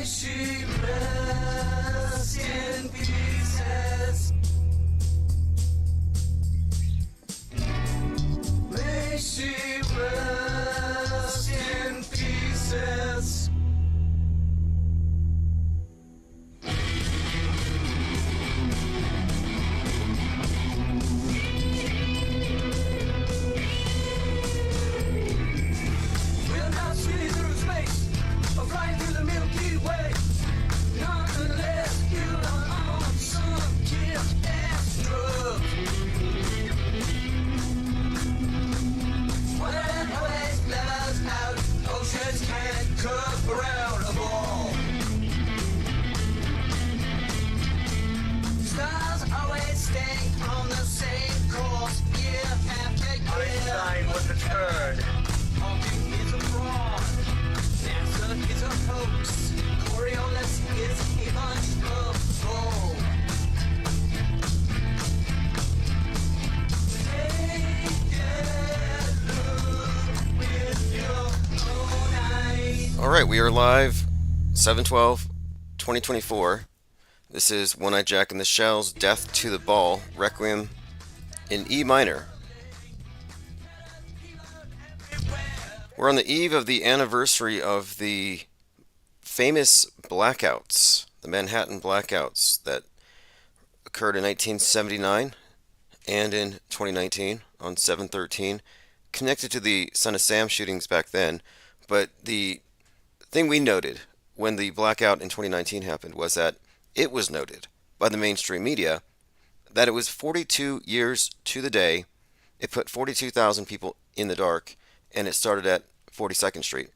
she rest in pieces. May she rest in pieces. We're not speeding through space, or flying through the Milky Way. Not unless you're on some kick-ass drug. When always blows out, oceans can't curve around a ball. Stars always stay on the same course year after year. Einstein was a turd. Hawking is a fraud. NASA is a hoax. Coriolis is a bunch of bull. Take a look with your own eyes. All right, we are live 7/12/2024. This is One Eye Jack and the Shells, Death to the Ball, Requiem in E minor. We're on the eve of the anniversary of the famous blackouts, the Manhattan blackouts that occurred in 1979 and in 2019 on 7/13, connected to the Son of Sam shootings back then. But the thing we noted when the blackout in 2019 happened was that it was noted by the mainstream media that it was 42 years to the day. It put 42,000 people in the dark, and it started at 42nd Street.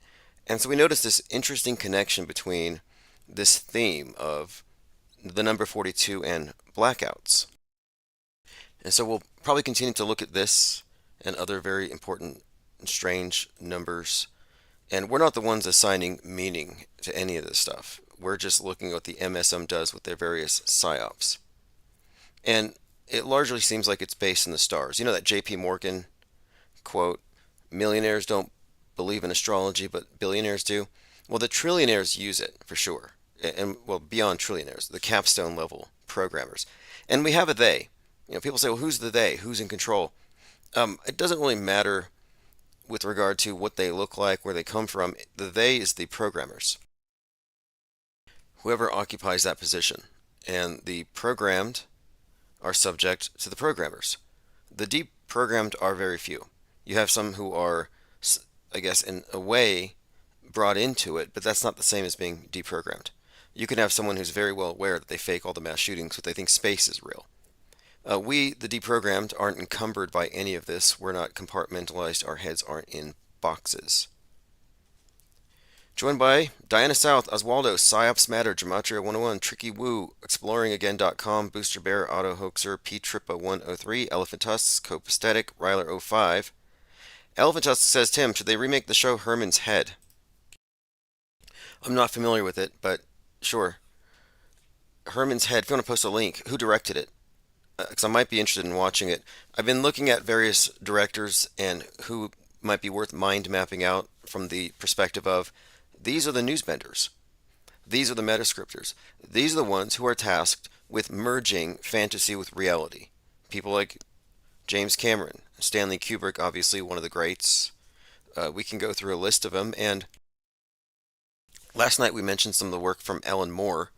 And so we noticed this interesting connection between this theme of the number 42 and blackouts. And so we'll probably continue to look at this and other very important and strange numbers. And we're not the ones assigning meaning to any of this stuff. We're just looking at what the MSM does with their various psyops. And it largely seems like it's based in the stars. You know that J.P. Morgan quote, millionaires don't believe in astrology, but billionaires do? Well, the trillionaires use it for sure. And well, beyond trillionaires, the capstone level programmers. And we have a they. You know, people say, well, who's the they? Who's in control? It doesn't really matter with regard to what they look like, where they come from. The they is the programmers. Whoever occupies that position. And the programmed are subject to the programmers. The deprogrammed are very few. You have some who are, I guess, in a way brought into it, but that's not the same as being deprogrammed. You can have someone who's very well aware that they fake all the mass shootings, but they think space is real. We, the deprogrammed, aren't encumbered by any of this. We're not compartmentalized. Our heads aren't in boxes. Joined by Diana South, Oswaldo, Psyops Matter, Gematria 101, Tricky Woo, ExploringAgain.com, Booster Bear, Auto Hoaxer, P-Trippa 103, Elephant Tusks, Copaesthetic, Ryler 05. Elephant Tusk says, Tim, should they remake the show Herman's Head? I'm not familiar with it, but sure. Herman's Head, if you want to post a link, who directed it? Because I might be interested in watching it. I've been looking at various directors and who might be worth mind mapping out from the perspective of these are the newsbenders. These are the metascriptors. These are the ones who are tasked with merging fantasy with reality. People like James Cameron, Stanley Kubrick, obviously one of the greats. We can go through a list of them. And last night we mentioned some of the work from Alan Moore,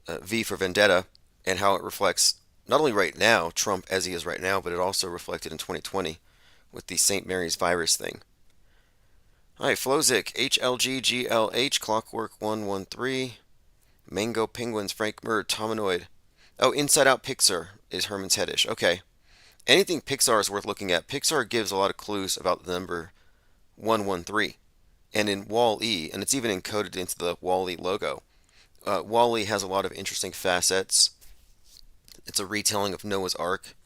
V for Vendetta, and how it reflects not only right now, Trump as he is right now, but it also reflected in 2020 with the St. Mary's virus thing. Hi, Flozik, HLGGLH, Clockwork 113, Mango Penguins, Frank Murd, Tominoid. Oh, Inside Out Pixar is Herman's Headish. Okay. Anything Pixar is worth looking at. Pixar gives a lot of clues about the number 113. And in Wall-E, and it's even encoded into the Wall-E logo, Wall-E has a lot of interesting facets. It's a retelling of Noah's Ark.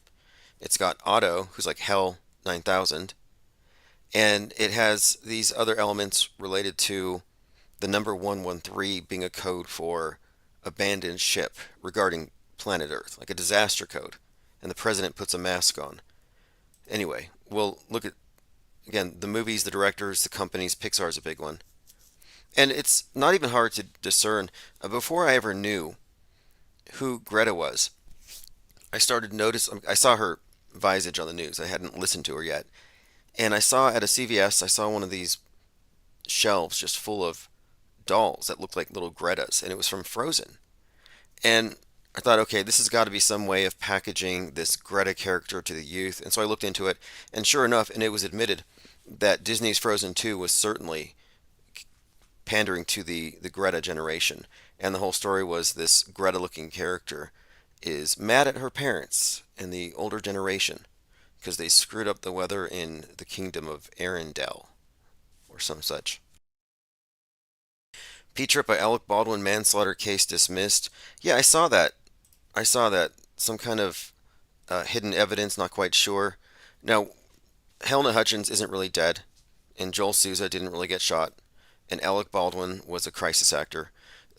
It's got Otto, who's like Hell 9000. And it has these other elements related to the number 113 being a code for abandoned ship regarding planet Earth, like a disaster code. And the president puts a mask on. Anyway, we'll look at, again, the movies, the directors, the companies. Pixar's a big one. And it's not even hard to discern. Before I ever knew who Greta was, I started notice. I saw her visage on the news. I hadn't listened to her yet, and I saw at a CVS. I saw one of these shelves just full of dolls that looked like little Gretas, and it was from Frozen. And I thought, okay, this has got to be some way of packaging this Greta character to the youth. And so I looked into it, and sure enough, and it was admitted that Disney's Frozen 2 was certainly pandering to the Greta generation. And the whole story was this Greta looking character is mad at her parents and the older generation because they screwed up the weather in the kingdom of Arendelle or some such. P-Trip by Alec Baldwin manslaughter case dismissed. Yeah, I saw that. I saw that. Some kind of hidden evidence, not quite sure. Now, Helena Hutchins isn't really dead, and Joel Souza didn't really get shot, and Alec Baldwin was a crisis actor.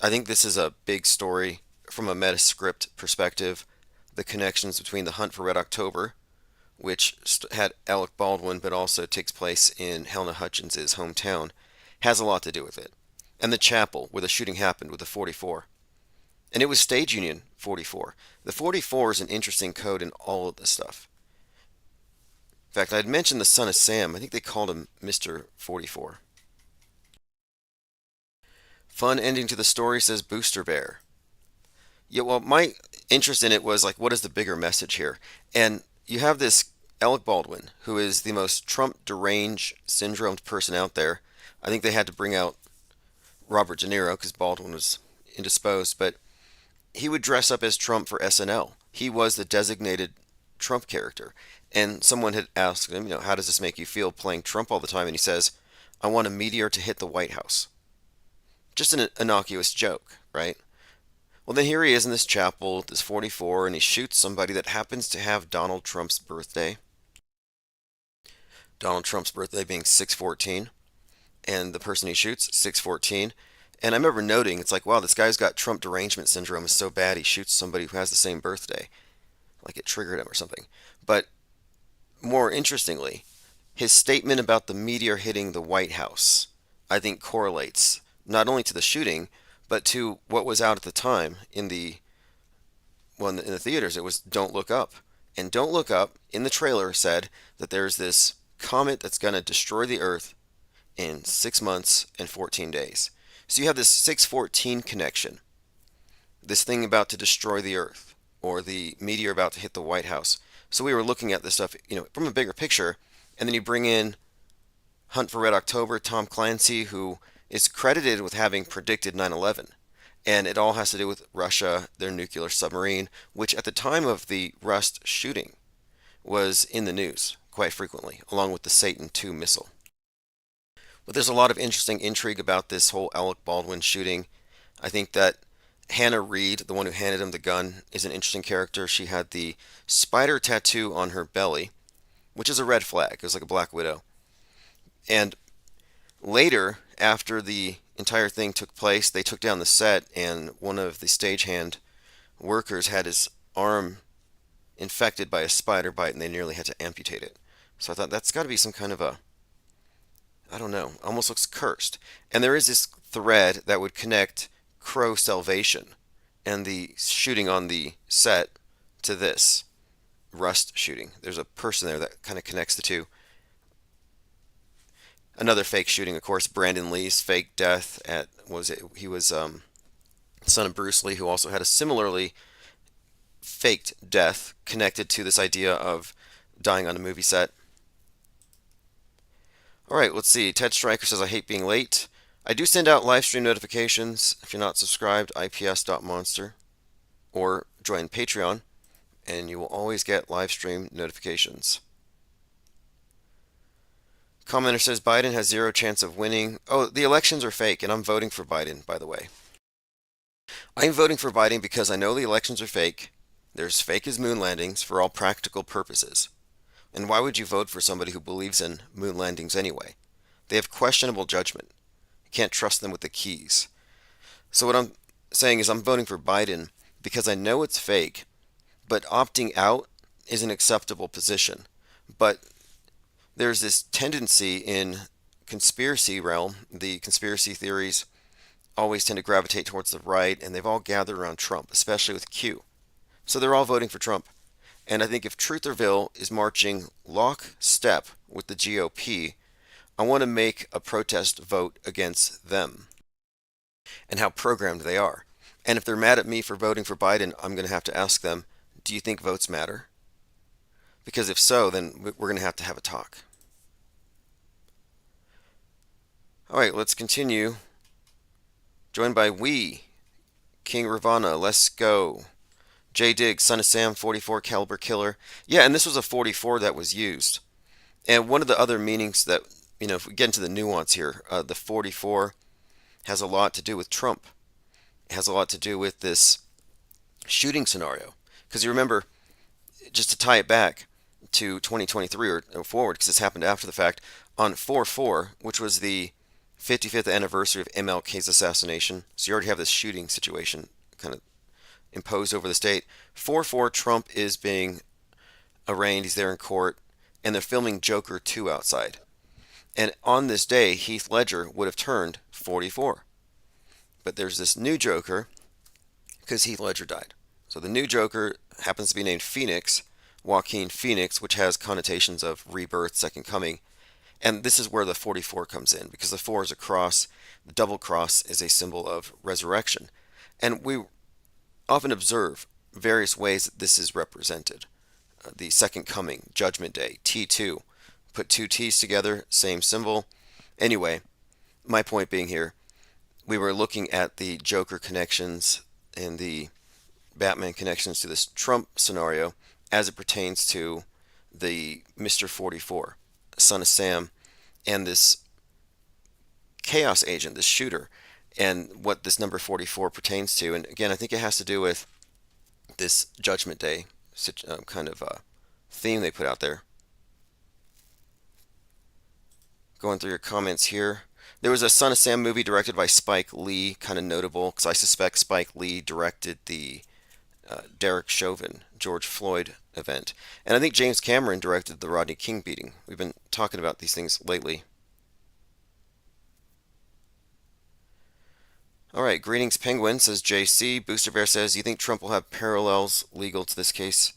I think this is a big story from a Metascript perspective. The connections between The Hunt for Red October, which had Alec Baldwin but also takes place in Helena Hutchins' hometown, has a lot to do with it. And the chapel where the shooting happened with the 44. And it was Stage Union 44. The 44 is an interesting code in all of this stuff. In fact, I had mentioned the son of Sam. I think they called him Mr. 44. Fun ending to the story, says Booster Bear. Yeah, well, my interest in it was like, what is the bigger message here? And you have this Alec Baldwin, who is the most Trump deranged syndromed person out there. I think they had to bring out Robert De Niro because Baldwin was indisposed, but he would dress up as Trump for SNL. He was the designated Trump character. And someone had asked him, how does this make you feel playing Trump all the time? And he says, I want a meteor to hit the White House. Just an innocuous joke, right? Well, then here he is in this chapel, this 44, and he shoots somebody that happens to have Donald Trump's birthday. Donald Trump's birthday being 6/14, and the person he shoots, 6/14. And I remember noting, it's like, wow, this guy's got Trump derangement syndrome. It's so bad he shoots somebody who has the same birthday. Like it triggered him or something. But more interestingly, his statement about the meteor hitting the White House, I think correlates not only to the shooting, but to what was out at the time in the theaters. It was Don't Look Up. And Don't Look Up in the trailer said that there's this comet that's going to destroy the Earth in 6 months and 14 days. So you have this 6/14 connection, this thing about to destroy the Earth, or the meteor about to hit the White House. So we were looking at this stuff, from a bigger picture, and then you bring in Hunt for Red October, Tom Clancy, who is credited with having predicted 9/11. And it all has to do with Russia, their nuclear submarine, which at the time of the Rust shooting was in the news quite frequently, along with the Satan II missile. But there's a lot of interesting intrigue about this whole Alec Baldwin shooting. I think that Hannah Reed, the one who handed him the gun, is an interesting character. She had the spider tattoo on her belly, which is a red flag. It was like a Black Widow. And later, after the entire thing took place, they took down the set, and one of the stagehand workers had his arm infected by a spider bite, and they nearly had to amputate it. So I thought that's got to be some kind of I don't know, almost looks cursed. And there is this thread that would connect Crow Salvation and the shooting on the set to this Rust shooting. There's a person there that kind of connects the two. Another fake shooting, of course, Brandon Lee's fake death at, he was son of Bruce Lee, who also had a similarly faked death connected to this idea of dying on a movie set. All right, let's see. Ted Stryker says, I hate being late. I do send out live stream notifications. If you're not subscribed, ips.monster, or join Patreon, and you will always get live stream notifications. Commenter says, Biden has 0 chance of winning. Oh, the elections are fake, and I'm voting for Biden, by the way. I'm voting for Biden because I know the elections are fake. There's fake as moon landings for all practical purposes. And why would you vote for somebody who believes in moon landings anyway? They have questionable judgment. You can't trust them with the keys. So what I'm saying is I'm voting for Biden because I know it's fake, but opting out is an acceptable position. But there's this tendency in conspiracy realm, the conspiracy theories always tend to gravitate towards the right, and they've all gathered around Trump, especially with Q. So they're all voting for Trump. And I think if Trutherville is marching lockstep with the GOP, I want to make a protest vote against them and how programmed they are. And if they're mad at me for voting for Biden, I'm going to have to ask them, do you think votes matter? Because if so, then we're going to have a talk. All right, let's continue. Joined by King Ravana, let's go. J Diggs, Son of Sam, 44 caliber killer. Yeah, and this was a 44 that was used. And one of the other meanings that, if we get into the nuance here, the 44 has a lot to do with Trump. It has a lot to do with this shooting scenario. Because you remember, just to tie it back to 2023 or forward, because this happened after the fact, on 4/4, which was the 55th anniversary of MLK's assassination. So you already have this shooting situation kind of imposed over the state. 4/4, Trump is being arraigned. He's there in court, and they're filming Joker 2 outside. And on this day, Heath Ledger would have turned 44. But there's this new Joker because Heath Ledger died. So the new Joker happens to be named Phoenix, Joaquin Phoenix, which has connotations of rebirth, second coming. And this is where the 44 comes in, because the 4 is a cross. The double cross is a symbol of resurrection. And we often observe various ways that this is represented. The second coming, Judgment Day, T2. Put two T's together, same symbol. Anyway, my point being here, we were looking at the Joker connections and the Batman connections to this Trump scenario as it pertains to the Mr. 44, Son of Sam, and this chaos agent, this shooter, and what this number 44 pertains to. And again, I think it has to do with this Judgment Day kind of theme they put out there. Going through your comments here. There was a Son of Sam movie directed by Spike Lee, kind of notable, because I suspect Spike Lee directed the Derek Chauvin, George Floyd event. And I think James Cameron directed the Rodney King beating. We've been talking about these things lately. All right, greetings, Penguin, says JC. Booster Bear says, you think Trump will have parallels legal to this case?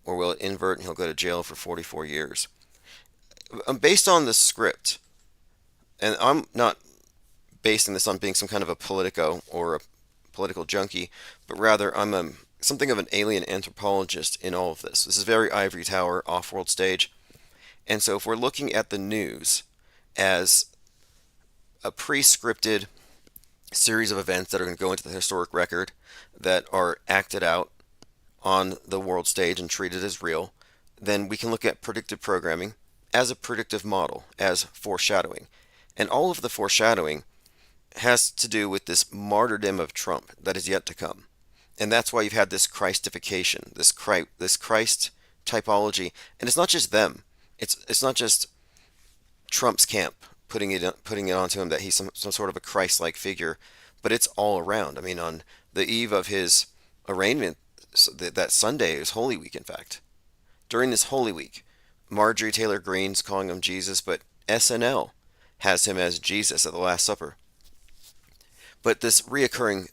Or will it invert and he'll go to jail for 44 years? Based on the script, and I'm not basing this on being some kind of a politico or a political junkie, but rather I'm something of an alien anthropologist in all of this. This is very Ivory Tower, off-world stage. And so if we're looking at the news as a pre-scripted series of events that are going to go into the historic record that are acted out on the world stage and treated as real, then we can look at predictive programming as a predictive model, as foreshadowing. And all of the foreshadowing has to do with this martyrdom of Trump that is yet to come. And that's why you've had this Christification, this Christ typology. And it's not just them. It's not just Trump's camp putting it onto him that he's some sort of a Christ-like figure, but it's all around. I mean, on the eve of his arraignment, that Sunday is Holy Week, in fact. During this Holy Week, Marjorie Taylor Greene's calling him Jesus, but SNL has him as Jesus at the Last Supper. But this reoccurring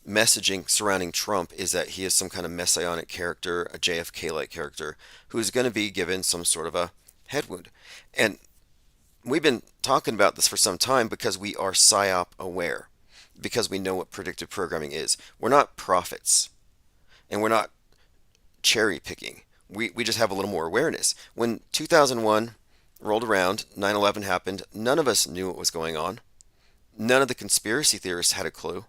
messaging surrounding Trump is that he is some kind of messianic character, a JFK-like character, who's going to be given some sort of a head wound. And we've been talking about this for some time because we are PSYOP aware, because we know what predictive programming is. We're not prophets, and we're not cherry picking. We just have a little more awareness. When 2001 rolled around, 9/11 happened, none of us knew what was going on. None of the conspiracy theorists had a clue.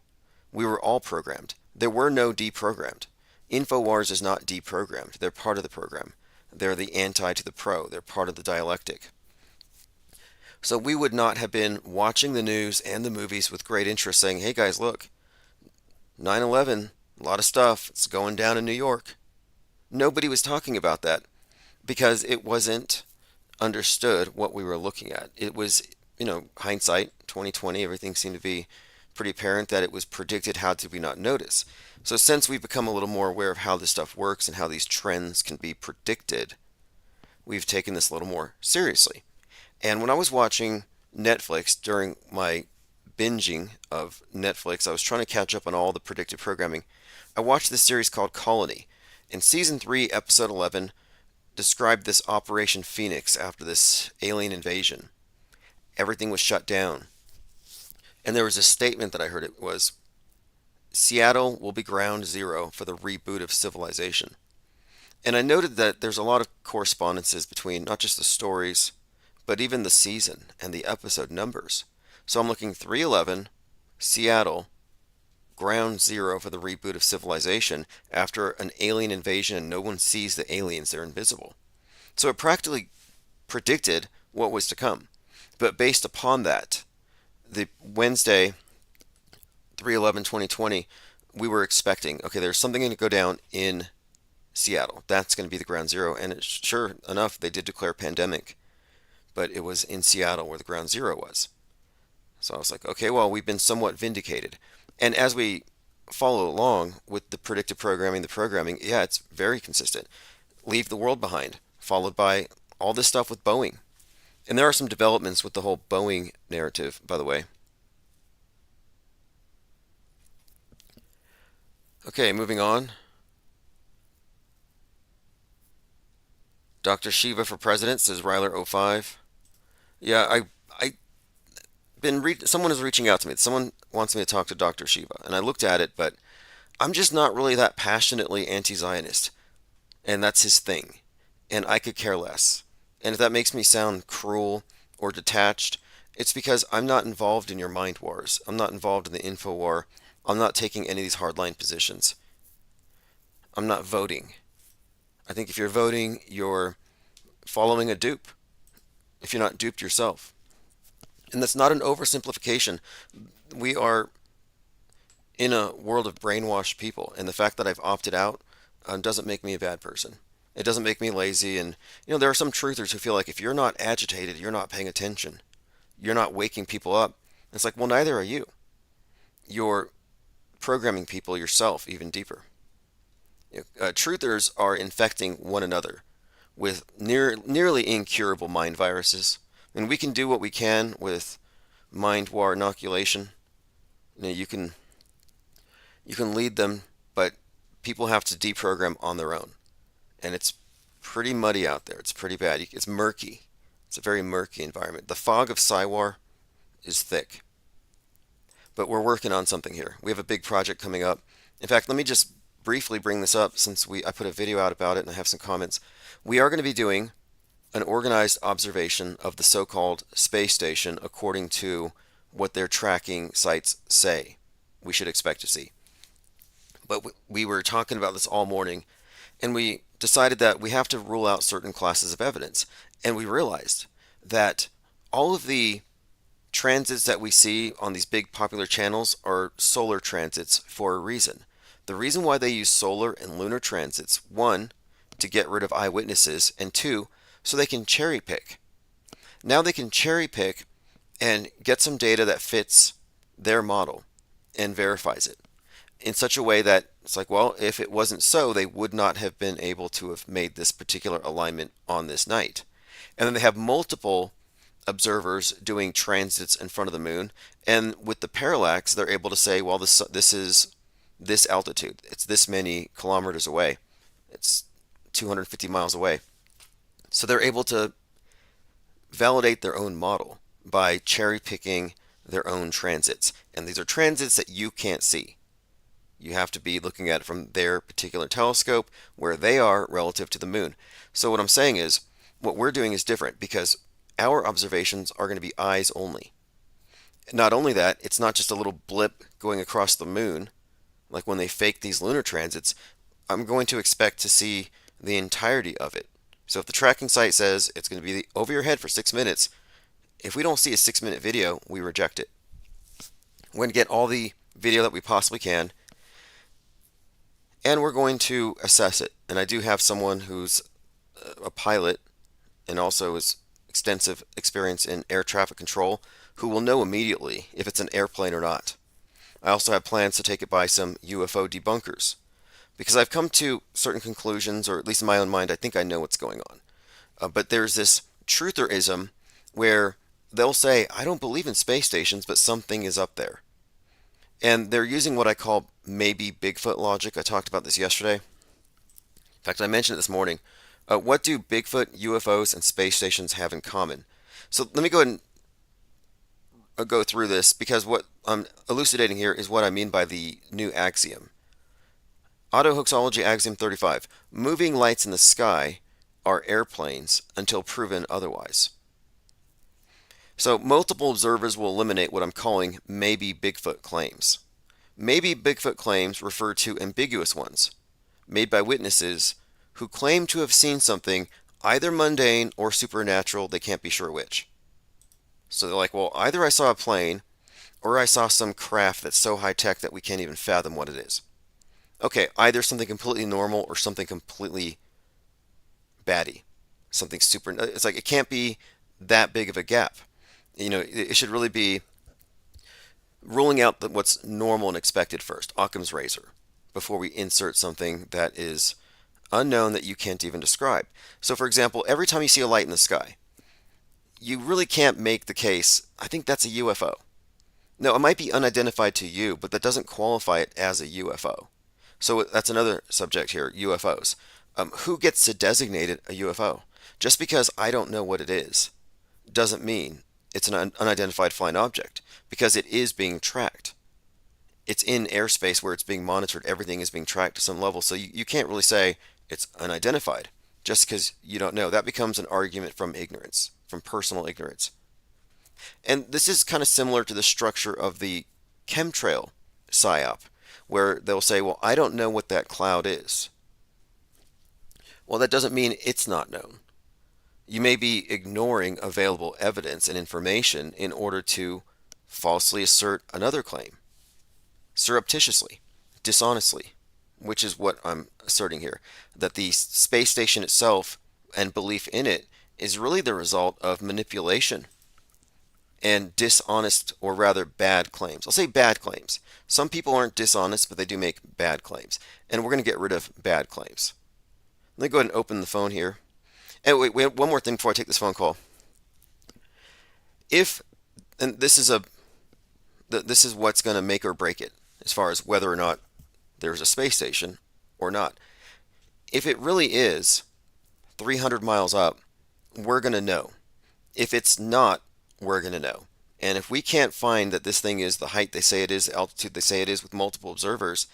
We were all programmed. There were no deprogrammed. InfoWars is not deprogrammed. They're part of the program. They're the anti to the pro. They're part of the dialectic. So we would not have been watching the news and the movies with great interest saying, hey guys, look, 9/11, a lot of stuff, it's going down in New York. Nobody was talking about that because it wasn't understood what we were looking at. It was, hindsight, 2020, everything seemed to be pretty apparent that it was predicted. How did we not notice? So since we've become a little more aware of how this stuff works and how these trends can be predicted, we've taken this a little more seriously. And when I was watching Netflix during my binging of Netflix. I was trying to catch up on all the predictive programming. I watched this series called Colony. In season 3, episode 11, described this Operation Phoenix after this alien invasion. Everything was shut down. And there was a statement that I heard, it was Seattle will be ground zero for the reboot of civilization. And I noted that there's a lot of correspondences between not just the stories, but even the season and the episode numbers. So I'm looking 311, Seattle, ground zero for the reboot of civilization after an alien invasion and no one sees the aliens, they're invisible. So it practically predicted what was to come. But based upon that, the Wednesday, 3/11/2020, we were expecting, okay, there's something going to go down in Seattle. That's going to be the ground zero. And sure enough, they did declare pandemic, but it was in Seattle where the ground zero was. So I was like, okay, well, we've been somewhat vindicated. And as we follow along with the predictive programming, the programming, yeah, it's very consistent. Leave the world behind, followed by all this stuff with Boeing. And there are some developments with the whole Boeing narrative, by the way. Okay, moving on. Dr. Shiva for president, says Ryler05. Yeah, I been someone is reaching out to me. Someone wants me to talk to Dr. Shiva, and I looked at it, but I'm just not really that passionately anti-Zionist, and that's his thing, and I could care less. And if that makes me sound cruel or detached, it's because I'm not involved in your mind wars. I'm not involved in the info war. I'm not taking any of these hardline positions. I'm not voting. I think if you're voting, you're following a dupe. If you're not duped yourself. And that's not an oversimplification. We are in a world of brainwashed people, and the fact that I've opted out doesn't make me a bad person. It doesn't make me lazy, and there are some truthers who feel like if you're not agitated, you're not paying attention. You're not waking people up. It's like, well, neither are you. You're programming people yourself even deeper. Truthers are infecting one another with nearly incurable mind viruses. And we can do what we can with mind war inoculation. You can lead them, but people have to deprogram on their own. And it's pretty muddy out there. It's pretty bad. It's murky. It's a very murky environment. The fog of Psywar is thick. But we're working on something here. We have a big project coming up. In fact, let me just briefly bring this up since I put a video out about it and I have some comments. We are going to be doing an organized observation of the so-called space station according to what their tracking sites say we should expect to see. But we were talking about this all morning, and we decided that we have to rule out certain classes of evidence. And we realized that all of the transits that we see on these big popular channels are solar transits for a reason. The reason why they use solar and lunar transits, one, to get rid of eyewitnesses, and two, so they can cherry pick. Now they can cherry pick and get some data that fits their model and verifies it in such a way that it's like, well, if it wasn't so, they would not have been able to have made this particular alignment on this night. And then they have multiple observers doing transits in front of the moon, and with the parallax, they're able to say, well, this is this altitude. It's this many kilometers away. It's 250 miles away. So they're able to validate their own model by cherry picking their own transits. And these are transits that you can't see. You have to be looking at it from their particular telescope where they are relative to the moon. So what I'm saying is, what we're doing is different because our observations are going to be eyes only. Not only that, it's not just a little blip going across the moon, like when they fake these lunar transits. I'm going to expect to see the entirety of it. So if the tracking site says it's going to be over your head for 6 minutes, if we don't see a 6-minute video, we reject it. We're going to get all the video that we possibly can, and we're going to assess it. And I do have someone who's a pilot and also has extensive experience in air traffic control who will know immediately if it's an airplane or not. I also have plans to take it by some UFO debunkers because I've come to certain conclusions, or at least in my own mind, I think I know what's going on. But there's this trutherism where they'll say, I don't believe in space stations, but something is up there. And they're using what I call maybe Bigfoot logic. I talked about this yesterday. In fact, I mentioned it this morning. What do Bigfoot, UFOs, and space stations have in common? So let me go ahead and go through this because what I'm elucidating here is what I mean by the new axiom. Autohoaxology axiom 35. Moving lights in the sky are airplanes until proven otherwise. So multiple observers will eliminate what I'm calling maybe Bigfoot claims. Maybe Bigfoot claims refer to ambiguous ones, made by witnesses who claim to have seen something either mundane or supernatural, they can't be sure which. So they're like, well, either I saw a plane or I saw some craft that's so high tech that we can't even fathom what it is. Okay, either something completely normal or something completely batty. Something super. It's like it can't be that big of a gap. It should really be ruling out what's normal and expected first, Occam's razor, before we insert something that is unknown that you can't even describe. So, for example, every time you see a light in the sky, you really can't make the case, I think that's a UFO. No, it might be unidentified to you, but that doesn't qualify it as a UFO. So that's another subject here, UFOs. Who gets to designate it a UFO? Just because I don't know what it is doesn't mean it's an unidentified flying object, because it is being tracked. It's in airspace where it's being monitored. Everything is being tracked to some level. So you can't really say it's unidentified just because you don't know. That becomes an argument from ignorance, from personal ignorance. And this is kind of similar to the structure of the chemtrail psyop, where they'll say, well, I don't know what that cloud is. Well, that doesn't mean it's not known. You may be ignoring available evidence and information in order to falsely assert another claim, surreptitiously, dishonestly, which is what I'm asserting here, that the space station itself and belief in it is really the result of manipulation and dishonest, or rather bad claims. I'll say bad claims. Some people aren't dishonest, but they do make bad claims. And we're going to get rid of bad claims. Let me go ahead and open the phone here. And wait, one more thing before I take this phone call. If, and this is what's going to make or break it, as far as whether or not there's a space station or not. If it really is 300 miles up, we're going to know. If it's not, we're going to know. And if we can't find that this thing is the height they say it is, the altitude they say it is with multiple observers,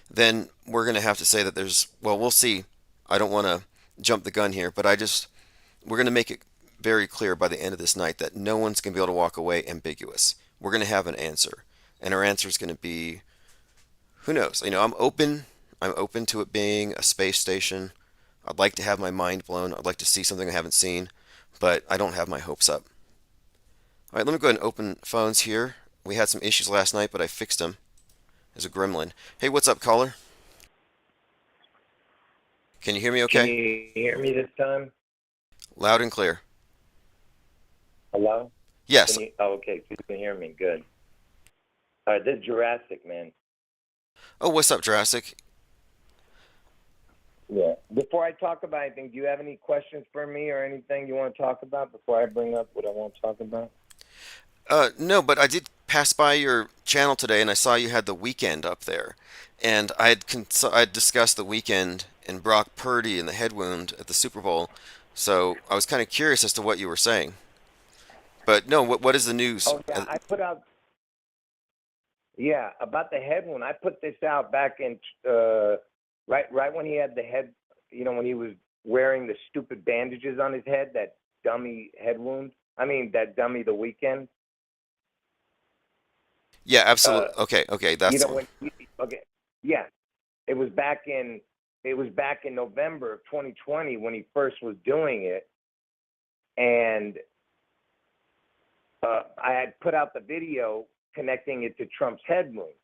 then we're going to have to say that well, we'll see. I don't want to jump the gun here, but we're going to make it very clear by the end of this night that no one's going to be able to walk away ambiguous. We're going to have an answer. And our answer is going to be, who knows? I'm open. I'm open to it being a space station. I'd like to have my mind blown. I'd like to see something I haven't seen, but I don't have my hopes up. All right, let me go ahead and open phones here. We had some issues last night, but I fixed them. There's a gremlin. Hey, what's up, caller? Can you hear me Can okay? you hear me this time? Loud and clear. Hello? Yes. Okay, so you can hear me. Good. All right, this is Jurassic, man. Oh, what's up, Jurassic? Yeah. Before I talk about anything, do you have any questions for me or anything you want to talk about before I bring up what I want to talk about? No, but I did pass by your channel today, and I saw you had the weekend up there, and I'd discussed the weekend and Brock Purdy and the head wound at the Super Bowl, so I was kind of curious as to what you were saying. But no, what is the news? Oh, yeah, I put out, yeah, about the head wound. I put this out back in, right when he had the head, when he was wearing the stupid bandages on his head, that dummy head wound. That dummy the weekend. Yeah, absolutely. Okay, that's the one. Okay, yeah, it was back in November of 2020 when he first was doing it, and I had put out the video connecting it to Trump's head wound.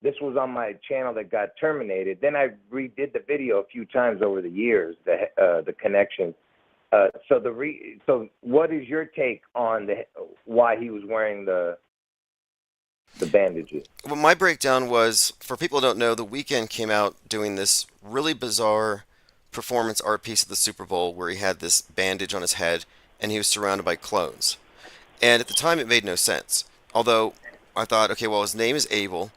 This was on my channel that got terminated. Then I redid the video a few times over the years, the connection. So what is your take on why he was wearing the bandages? Well, my breakdown was, for people who don't know, The Weeknd came out doing this really bizarre performance art piece at the Super Bowl where he had this bandage on his head and he was surrounded by clones. And at the time, it made no sense. Although I thought, okay, well, his name is Abel,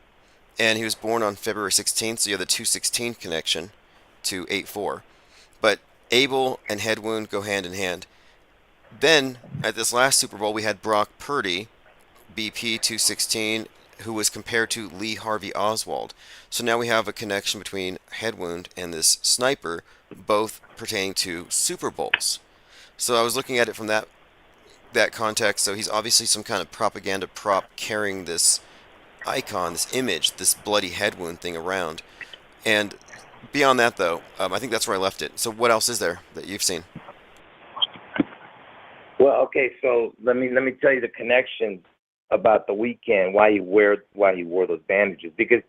and he was born on February 16th, so you have the 216 connection to 8-4. But Abel and head wound go hand in hand. Then, at this last Super Bowl, we had Brock Purdy, BP 216, who was compared to Lee Harvey Oswald. So now we have a connection between head wound and this sniper, both pertaining to Super Bowls. So I was looking at it from that context. So he's obviously some kind of propaganda prop carrying this icon, this image, this bloody head wound thing around. And beyond that, though, I think that's where I left it. So what else is there that you've seen? Well, okay, so let me tell you the connection about the weekend, why he wore those bandages. Because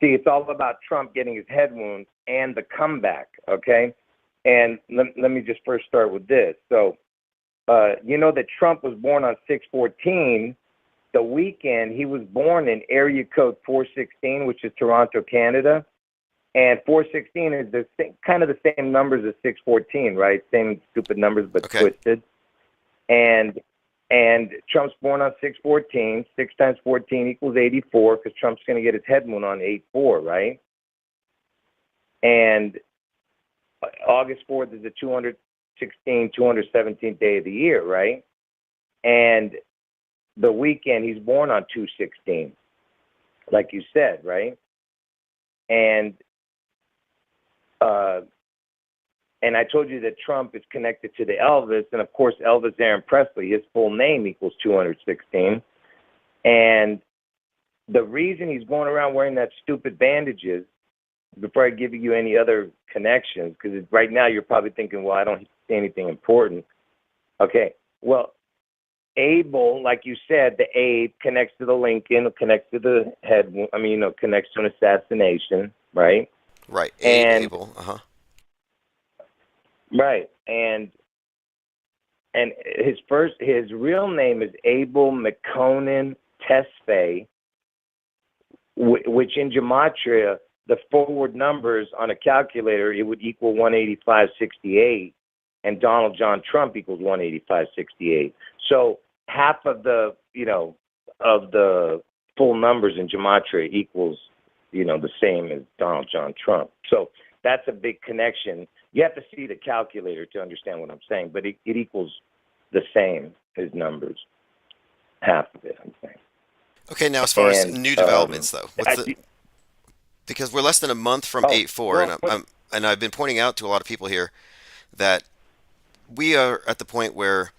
see, it's all about Trump getting his head wound and the comeback, okay? And let me just first start with this. So you know that Trump was born on 6/14. The weekend he was born in area code 416, which is Toronto, Canada. And 416 is kind of the same numbers as 6/14, right? Same stupid numbers, but Okay. twisted. And Trump's born on 6/14. 6 times 14 equals 84, because Trump's going to get his head wound on 8/4, right? And August 4th is the 217th day of the year, right? And the weekend he's born on 2/16, like you said, right? And I told you that Trump is connected to the Elvis, and of course Elvis Aaron Presley, his full name equals 216. And the reason he's going around wearing that stupid bandages, before I give you any other connections, because right now you're probably thinking, well, I don't see anything important. Okay, well, Abel, like you said, the Abe connects to the Lincoln, connects to the head, connects to an assassination, right? Right. And Abel. Uh-huh. right, and his real name is Abel McConan Tesfaye, which in gematria, the forward numbers on a calculator, it would equal 185.68, and Donald John Trump equals 185.68. So half of the full numbers in gematria equals the same as Donald John Trump. So that's a big connection. You have to see the calculator to understand what I'm saying, but it equals the same as numbers, half of it, I'm saying. Okay, now as far as And new developments, though, because we're less than a month from 8-4, and I've been pointing out to a lot of people here that we are at the point where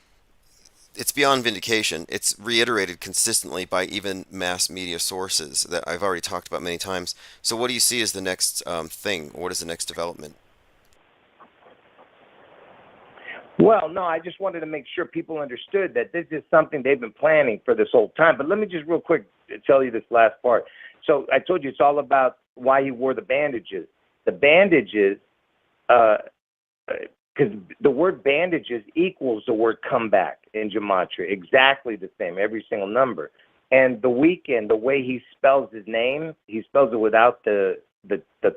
it's beyond vindication. It's reiterated consistently by even mass media sources that I've already talked about many times. So what do you see as the next thing? What is the next development? Well, no, I just wanted to make sure people understood that this is something they've been planning for this whole time. But let me just real quick tell you this last part. So I told you it's all about why he wore the bandages. The bandages, because the word bandages equals the word comeback in gematria, exactly the same, every single number. And the weekend, the way he spells his name, he spells it without the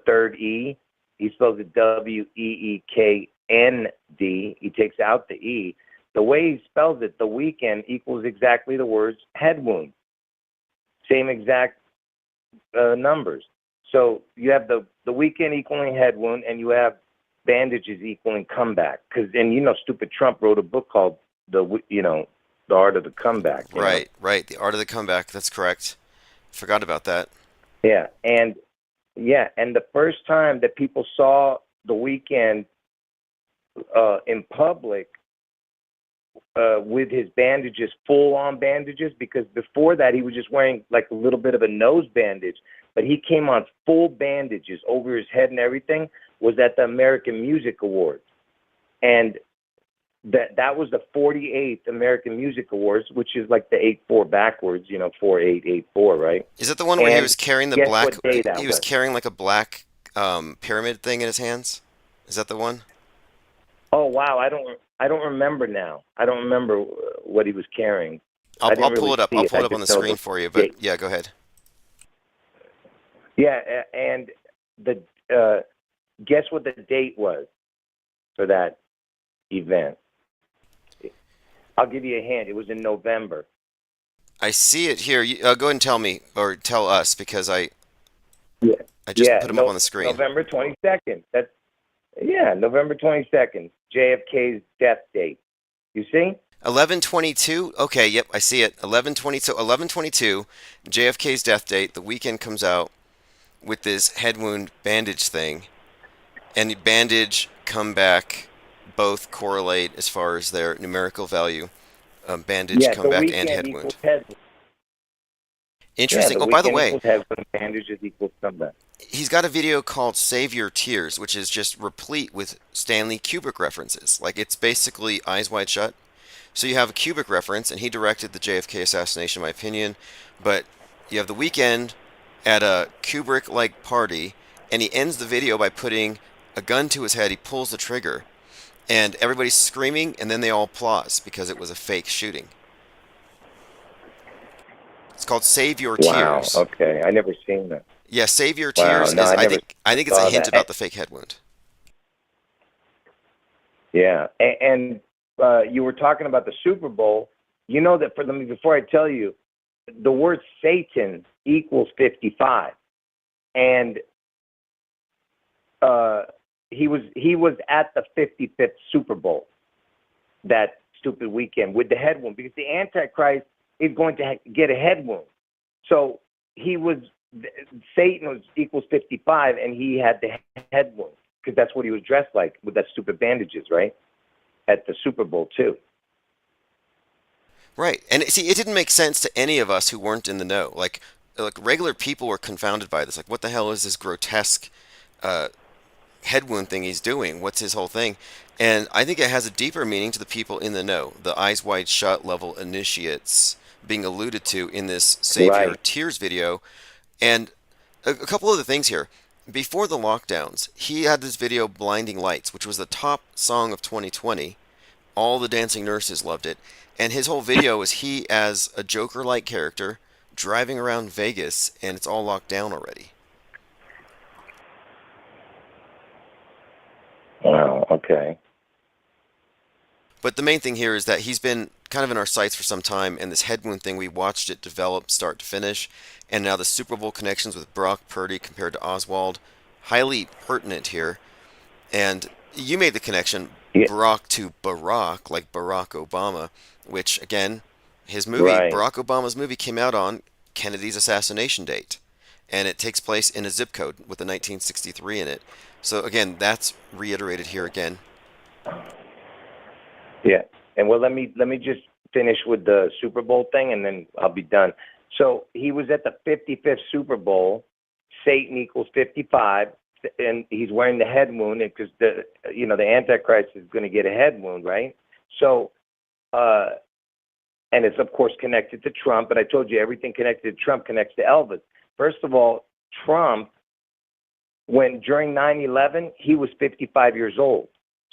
third E. He spells it WEEKND. He takes out the E. The way he spells it, the weekend equals exactly the words head wound. Same exact numbers. So you have the weekend equaling head wound, and you have bandages equaling comeback. And stupid Trump wrote a book called the Art of the Comeback. Right, right. The Art of the Comeback. That's correct. Forgot about that. Yeah, and the first time that people saw the weekend in public with his bandages, full-on bandages, because before that he was just wearing like a little bit of a nose bandage, but he came on full bandages over his head and everything, was at the American Music Awards. And that was the 48th American Music Awards, which is like the 8-4 backwards, 4884, right? Is it the one where he was carrying the black? What day that He was carrying like a black pyramid thing in his hands. Is that the one? Oh wow, I don't remember now. I don't remember what he was carrying. I'll pull it up. I'll pull it up on the screen for you. But yeah, go ahead. Yeah, and the guess what the date was for that event? I'll give you a hint. It was in November. I see it here. Go ahead and tell me or tell us because Yeah. I just Yeah. put them up No, on the screen. November 22nd. That's November 22nd. JFK's death date. You see? 11/22. Okay, yep, I see it. 11/20. So 11/22, JFK's death date. The weekend comes out with this head wound bandage thing, and the bandage comeback both correlate as far as their numerical value. Bandage Yeah. The comeback and weekend head equals wound. head. Yeah. Interesting. The Oh, by the weekend way, equals head. Bandages equals comeback. he's got a video called Save Your Tears, which is just replete with Stanley Kubrick references. Like it's basically Eyes Wide Shut. So you have a Kubrick reference, and he directed the JFK assassination, in my opinion. But you have the weekend at a Kubrick-like party, and he ends the video by putting a gun to his head. He pulls the trigger, and everybody's screaming, and then they all applause because it was a fake shooting. It's called Save Your Wow. Tears. Okay. I never seen that. Yeah, Save Your Wow. Tears No, is I I think it's a saw hint that. about the fake head wound. Yeah, and you were talking about the Super Bowl. You know that before I tell you, the word Satan equals 55, and he was at the 55th Super Bowl that stupid weekend with the head wound because the Antichrist is going to get a head wound. So Satan was equals 55, and he had the head wound because that's what he was dressed like with that stupid bandages, right? At the Super Bowl too. Right. And see, it didn't make sense to any of us who weren't in the know. Like regular people were confounded by this. Like, what the hell is this grotesque head wound thing he's doing? What's his whole thing? And I think it has a deeper meaning to the people in the know, the eyes wide shut level initiates being alluded to in this Save Your Right. Tears video. And a couple other things here. Before the lockdowns, he had this video Blinding Lights, which was the top song of 2020. All the dancing nurses loved it. And his whole video is he as a Joker-like character driving around Vegas, and it's all locked down already. Wow. Okay. But the main thing here is that he's been kind of in our sights for some time, and this head wound thing, we watched it develop start to finish, and now the Super Bowl connections with Brock Purdy compared to Oswald, highly pertinent here. And you made the connection, Yeah. Barack to Barack, like Barack Obama, which, again, his movie, Right. Barack Obama's movie, came out on Kennedy's assassination date. And it takes place in a zip code with the 1963 in it. So, again, that's reiterated here again. Yeah. And well, let me just finish with the Super Bowl thing, and then I'll be done. So he was at the 55th Super Bowl. Satan equals 55, and he's wearing the head wound because the Antichrist is going to get a head wound, right? So, and it's of course connected to Trump. And I told you everything connected to Trump connects to Elvis. First of all, Trump, during 9/11, he was 55 years old.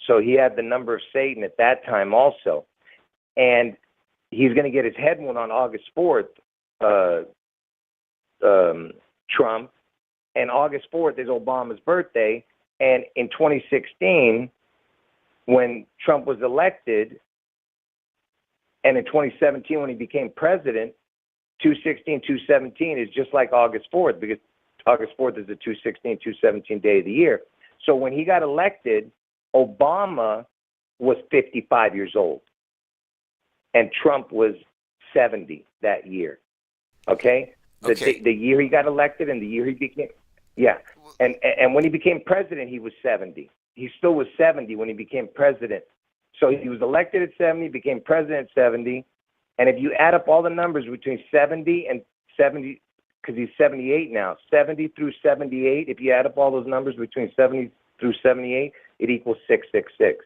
So he had the number of Satan at that time also. And he's going to get his head wound on August 4th, Trump. And August 4th is Obama's birthday. And in 2016, when Trump was elected, and in 2017 when he became president, 2/16/217 is just like August 4th because August 4th is the 2/16/217 day of the year. So when he got elected, Obama was 55 years old, and Trump was 70 that year. Okay? Okay. The year he got elected and the year he became, yeah. And when he became president, he was 70. He still was 70 when he became president. So he was elected at 70, became president at 70. And if you add up all the numbers between 70 and 70, because he's 78 now, 70 through 78, if you add up all those numbers between 70 through 78, it equals 666.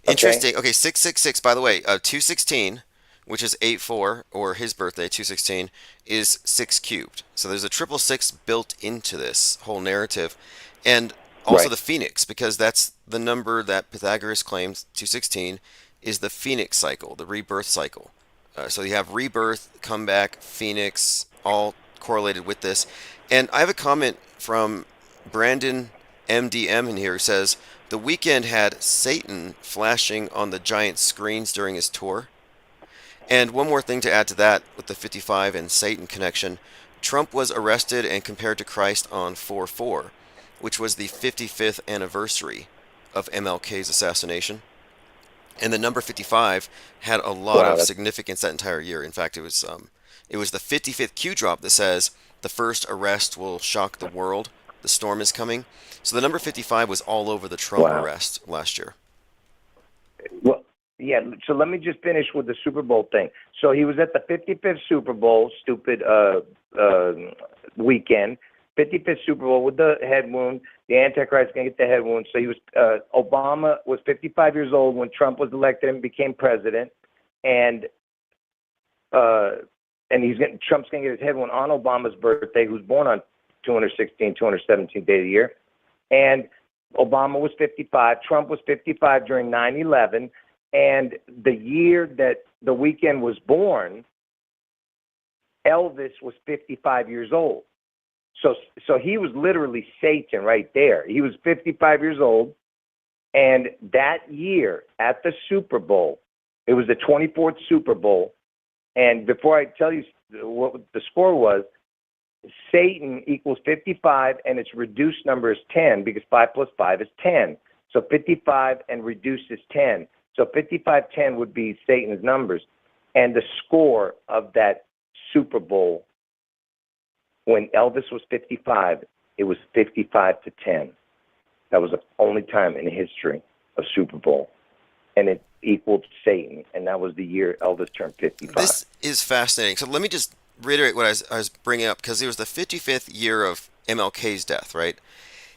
Interesting. Okay, 666, by the way, 216, which is 84, or his birthday, 216, is 6 cubed. So there's a triple six built into this whole narrative. And also Right. the Phoenix, because that's the number that Pythagoras claims, 216, is the Phoenix cycle, the rebirth cycle. So you have rebirth, comeback, Phoenix, all correlated with this. And I have a comment from Brandon MDM in here who says, The Weeknd had Satan flashing on the giant screens during his tour. And one more thing to add to that with the 55 and Satan connection, Trump was arrested and compared to Christ on 4/4, which was the 55th anniversary of MLK's assassination. And the number 55 had a lot Wow, of that's significance that entire year. In fact, it was the 55th Q drop that says the first arrest will shock the world. The storm is coming. So the number 55 was all over the Trump wow. arrest last year. Well, yeah. So let me just finish with the Super Bowl thing. So he was at the 55th Super Bowl, stupid weekend. 55th Super Bowl with the head wound. The Antichrist gonna get the head wound. So he was. Obama was 55 years old when Trump was elected and became president, and Trump's gonna get his head wound on Obama's birthday, who's born on 217th day of the year, and Obama was 55. Trump was 55 during 9/11, and the year that the Weeknd was born, Elvis was 55 years old. So he was literally Satan right there. He was 55 years old, and that year at the Super Bowl, it was the 24th Super Bowl, and before I tell you what the score was, Satan equals 55, and its reduced number is 10 because 5 plus 5 is 10. So 55 and reduced is 10. So 55-10 would be Satan's numbers. And the score of that Super Bowl, when Elvis was 55, it was 55-10. That was the only time in history of Super Bowl. And it equaled Satan, and that was the year Elvis turned 55. This is fascinating. So let me just reiterate what I was bringing up, because it was the 55th year of MLK's death, right?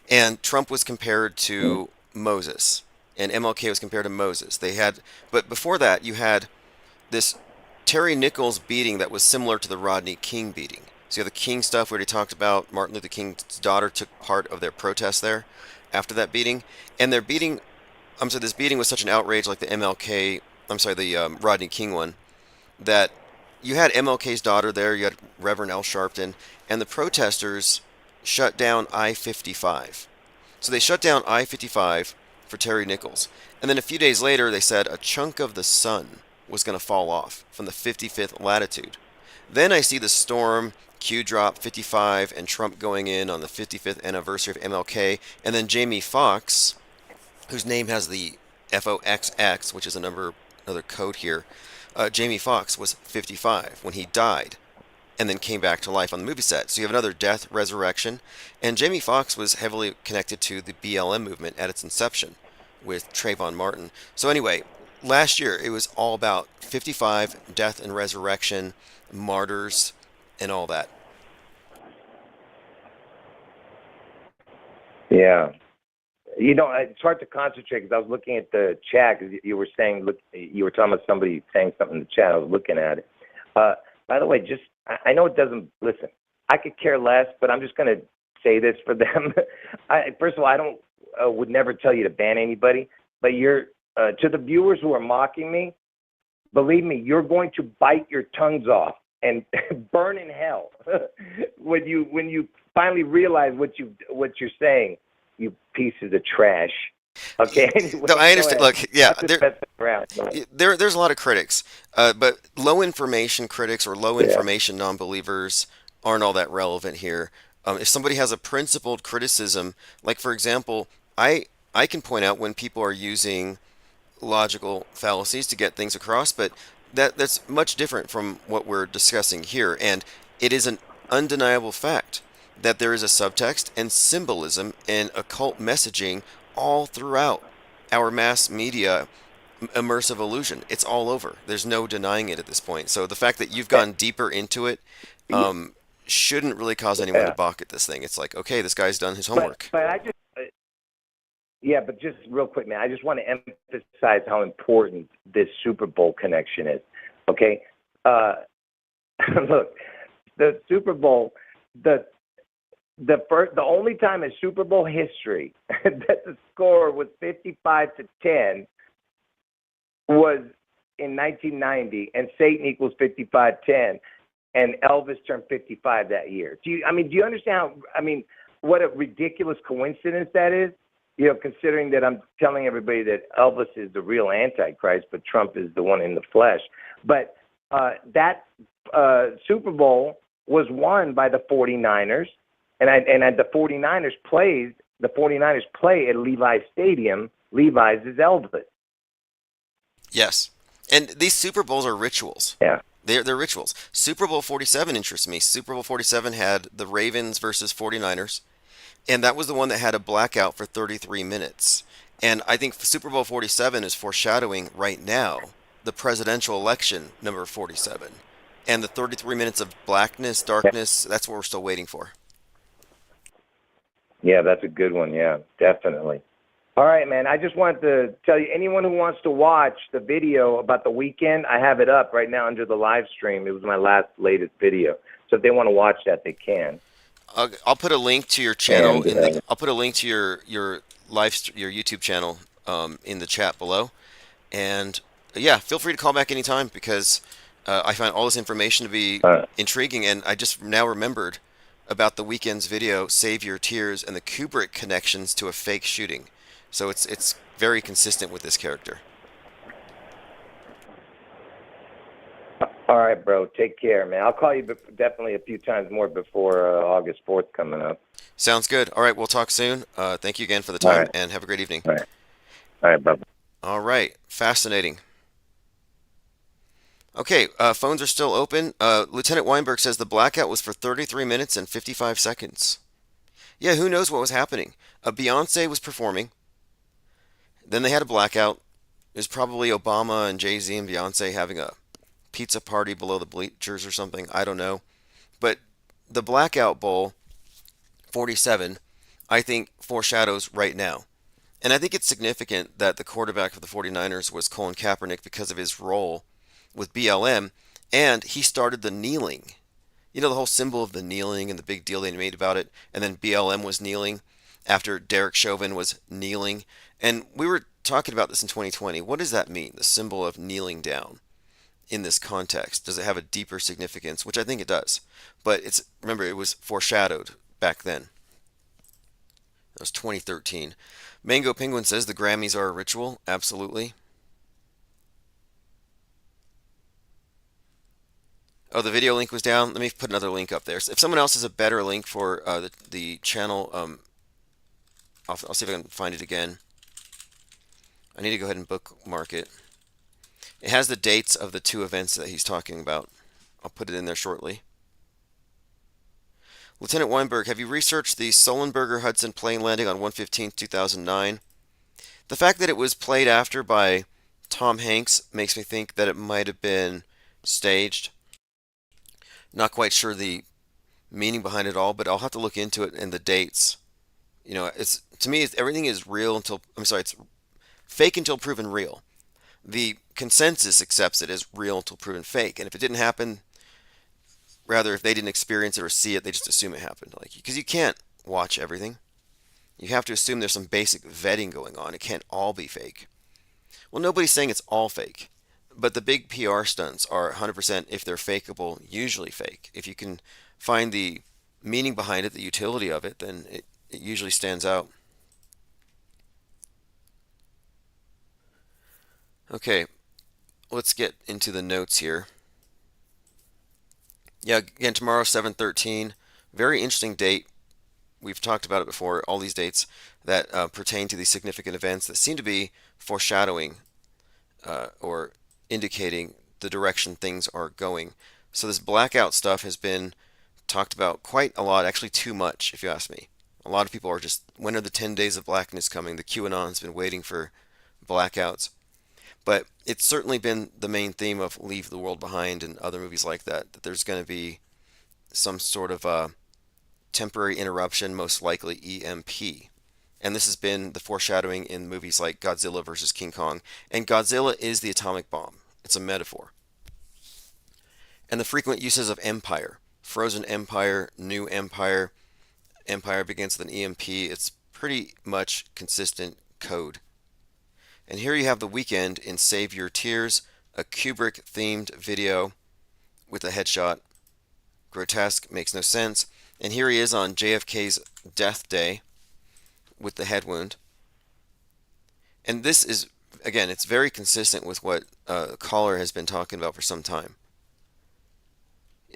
And Trump was compared to Moses, and MLK was compared to Moses. But before that, you had this Terry Nichols beating that was similar to the Rodney King beating. So you have the King stuff we already talked about. Martin Luther King's daughter took part of their protest there after that beating, and this beating was such an outrage, like the Rodney King one, that you had MLK's daughter there, you had Reverend Al Sharpton, and the protesters shut down I-55. So they shut down I-55 for Terry Nichols. And then a few days later, they said a chunk of the sun was going to fall off from the 55th latitude. Then I see the storm, Q drop 55, and Trump going in on the 55th anniversary of MLK, and then Jamie Foxx, whose name has the FOXX, which is another code here. Jamie Foxx was 55 when he died and then came back to life on the movie set. So you have another death, resurrection, and Jamie Foxx was heavily connected to the BLM movement at its inception with Trayvon Martin. So anyway, last year it was all about 55, death and resurrection, martyrs, and all that. Yeah. It's hard to concentrate because I was looking at the chat because you were saying, you were talking about somebody saying something in the chat. I was looking at it. By the way, I know it doesn't, listen, I could care less, but I'm just going to say this for them. First of all, I would never tell you to ban anybody, but to the viewers who are mocking me, believe me, you're going to bite your tongues off and burn in hell when you finally realize what you're saying. You pieces of trash. Okay. Anyway, no, I understand. Look, yeah, there's a lot of critics, but low information critics or low information non-believers aren't all that relevant here. If somebody has a principled criticism, like for example, I can point out when people are using logical fallacies to get things across, but that's much different from what we're discussing here, and it is an undeniable fact that there is a subtext and symbolism and occult messaging all throughout our mass media immersive illusion. It's all over. There's no denying it at this point. So the fact that you've gone deeper into it shouldn't really cause anyone to balk at this thing. It's like, okay, this guy's done his homework. But I just, but just real quick, man, I just want to emphasize how important this Super Bowl connection is. Okay, look, the Super Bowl, the only time in Super Bowl history that the score was 55-10 was in 1990, and Satan equals 55-10, and Elvis turned 55 that year. Do you understand what a ridiculous coincidence that is? considering that I'm telling everybody that Elvis is the real Antichrist, but Trump is the one in the flesh. But that Super Bowl was won by the 49ers, and the 49ers play at Levi's Stadium. Levi's is Elvis. Yes. And these Super Bowls are rituals. Yeah. They're rituals. Super Bowl 47 interests me. Super Bowl 47 had the Ravens versus 49ers, and that was the one that had a blackout for 33 minutes. And I think Super Bowl 47 is foreshadowing right now the presidential election number 47. And the 33 minutes of blackness, darkness, that's what we're still waiting for. Yeah, that's a good one. Yeah, definitely. All right, man. I just wanted to tell you, anyone who wants to watch the video about the weekend, I have it up right now under the live stream. It was my latest video. So if they want to watch that, they can. I'll put a link to your channel And, I'll put a link to your your YouTube channel in the chat below. And yeah, feel free to call back anytime because I find all this information to be intriguing, and I just now remembered about the weekend's video, Save Your Tears, and the Kubrick connections to a fake shooting. So it's very consistent with this character. all right, bro. Take care, man. I'll call you definitely a few times more before August 4th coming up. Sounds good. All right, we'll talk soon. Thank you again for the time, right. and have a great evening. All right, bye. All right, fascinating. Okay, phones are still open. Lieutenant Weinberg says the blackout was for 33 minutes and 55 seconds. Yeah, who knows what was happening? Beyonce was performing. Then they had a blackout. It was probably Obama and Jay-Z and Beyonce having a pizza party below the bleachers or something. I don't know. But the Blackout Bowl 47, I think, foreshadows right now. And I think it's significant that the quarterback of the 49ers was Colin Kaepernick because of his role with BLM, and he started the kneeling. You know, the whole symbol of the kneeling and the big deal they made about it, and then BLM was kneeling after Derek Chauvin was kneeling. And we were talking about this in 2020. What does that mean, the symbol of kneeling down in this context? Does it have a deeper significance? Which I think it does. But remember, it was foreshadowed back then. That was 2013. Mango Penguin says the Grammys are a ritual. Absolutely. Oh, the video link was down. Let me put another link up there. So if someone else has a better link for the channel, I'll see if I can find it again. I need to go ahead and bookmark it. It has the dates of the two events that he's talking about. I'll put it in there shortly. Lieutenant Weinberg, have you researched the Sullenberger Hudson plane landing on 1/15/2009? The fact that it was played after by Tom Hanks makes me think that it might have been staged. Not quite sure the meaning behind it all, but I'll have to look into it and the dates. You know, to me, everything is real until, it's fake until proven real. The consensus accepts it as real until proven fake, and if it didn't happen, rather if they didn't experience it or see it, they just assume it happened. Because you can't watch everything. You have to assume there's some basic vetting going on. It can't all be fake. Well, nobody's saying it's all fake, but the big PR stunts are 100%, if they're fakeable, usually fake. If you can find the meaning behind it, the utility of it, then it usually stands out. Okay, let's get into the notes here. Yeah, again, tomorrow, 7/13. Very interesting date. We've talked about it before, all these dates that pertain to these significant events that seem to be foreshadowing or indicating the direction things are going. So this blackout stuff has been talked about quite a lot, actually too much, if you ask me. A lot of people are just, when are the 10 days of blackness coming? The QAnon's been waiting for blackouts. But it's certainly been the main theme of Leave the World Behind and other movies like that, that there's going to be some sort of temporary interruption, most likely EMP. And this has been the foreshadowing in movies like Godzilla vs. King Kong. And Godzilla is the atomic bomb. It's a metaphor. And the frequent uses of empire. Frozen Empire, New Empire, Empire begins with an EMP. It's pretty much consistent code. And here you have the weekend in Save Your Tears, a Kubrick-themed video with a headshot. Grotesque, makes no sense. And here he is on JFK's death day with the head wound. And this is, again, it's very consistent with what Caller has been talking about for some time.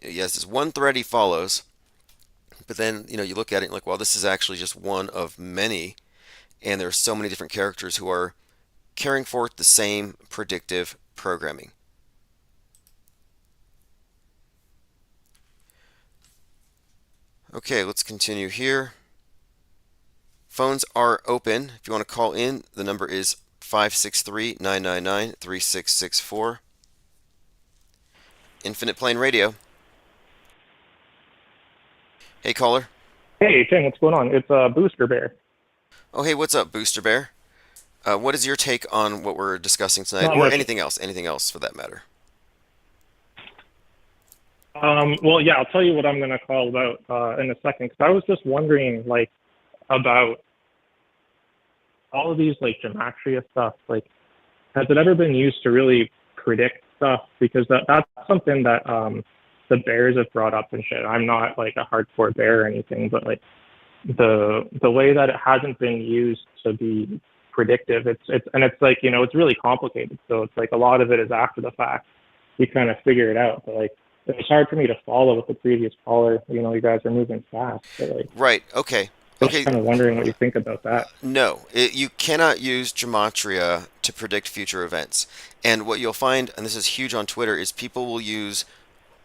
Yes, this one thread he follows, but then you look at it and like, well, this is actually just one of many, and there are so many different characters who are carrying forth the same predictive programming. Okay, let's continue here. Phones are open. If you want to call in, the number is 563-999-3664. Infinite Plane Radio. Hey, caller. Hey, Tim, what's going on? It's Booster Bear. Oh, hey, what's up, Booster Bear? What is your take on what we're discussing tonight, Not or much. anything else for that matter? Well, yeah, I'll tell you what I'm going to call about in a second. Because I was just wondering, like, about all of these, like, gematria stuff. Like, has it ever been used to really predict stuff? Because that's something that the bears have brought up and shit. I'm not, like, a hardcore bear or anything, but, like, the way that it hasn't been used to be predictive, it's like, it's really complicated. So it's like a lot of it is after the fact. You kind of figure it out. But, like, it's hard for me to follow with the previous caller. You guys are moving fast. But, like, Right. Okay. just Okay. kind of wondering what you think about that. No, you cannot use gematria to predict future events. And what you'll find, and this is huge on Twitter, is people will use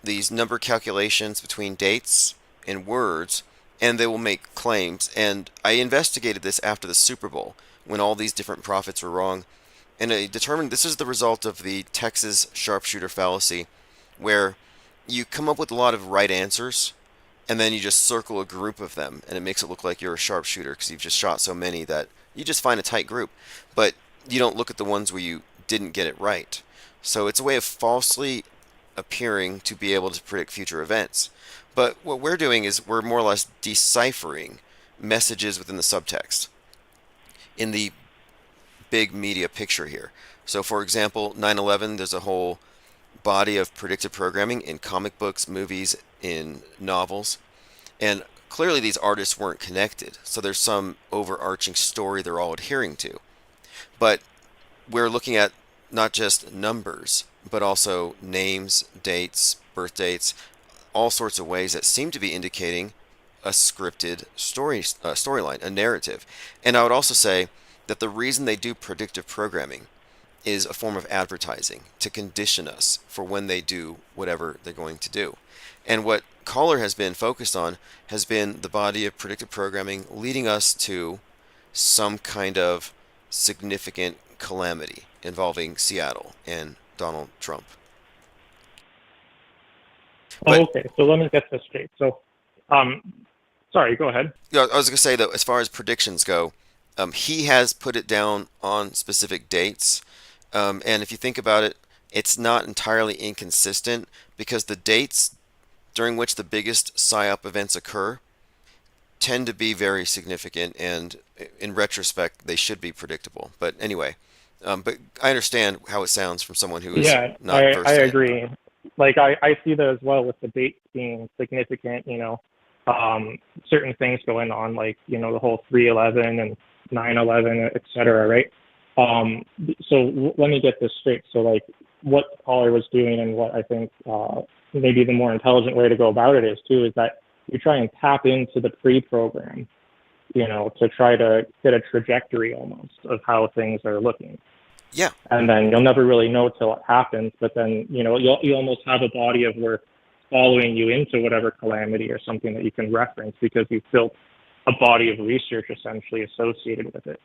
these number calculations between dates and words, and they will make claims. And I investigated this after the Super Bowl when all these different prophets were wrong. And I determined this is the result of the Texas sharpshooter fallacy, where you come up with a lot of right answers, and then you just circle a group of them, and it makes it look like you're a sharpshooter because you've just shot so many that you just find a tight group. But you don't look at the ones where you didn't get it right. So it's a way of falsely appearing to be able to predict future events. But what we're doing is we're more or less deciphering messages within the subtext in the big media picture here. So, for example, 9/11, there's a whole body of predictive programming in comic books, movies, in novels, and clearly these artists weren't connected. So there's some overarching story they're all adhering to. But we're looking at not just numbers, but also names, dates, birth dates, all sorts of ways that seem to be indicating a scripted storyline, a narrative. And I would also say that the reason they do predictive programming is a form of advertising to condition us for when they do whatever they're going to do. And what Caller has been focused on has been the body of predictive programming leading us to some kind of significant calamity involving Seattle and Donald Trump. But, Okay, so let me get this straight. So, sorry, go ahead. I was going to say that as far as predictions go, he has put it down on specific dates. And if you think about it, it's not entirely inconsistent because the dates during which the biggest PSYOP events occur tend to be very significant, and in retrospect, they should be predictable. But anyway, but I understand how it sounds from someone who is Yeah, not versed I in it. agree. Like, I see that as well with the dates being significant, certain things going on, like, the whole 3/11 and 9/11, et cetera, right? Let me get this straight. So, like, what the caller was doing and what I think maybe the more intelligent way to go about it is, too, is that you try and tap into the pre-program, to try to get a trajectory almost of how things are looking. Yeah. And then you'll never really know till it happens, but then, you'll almost have a body of work following you into whatever calamity or something that you can reference because you've built a body of research essentially associated with it.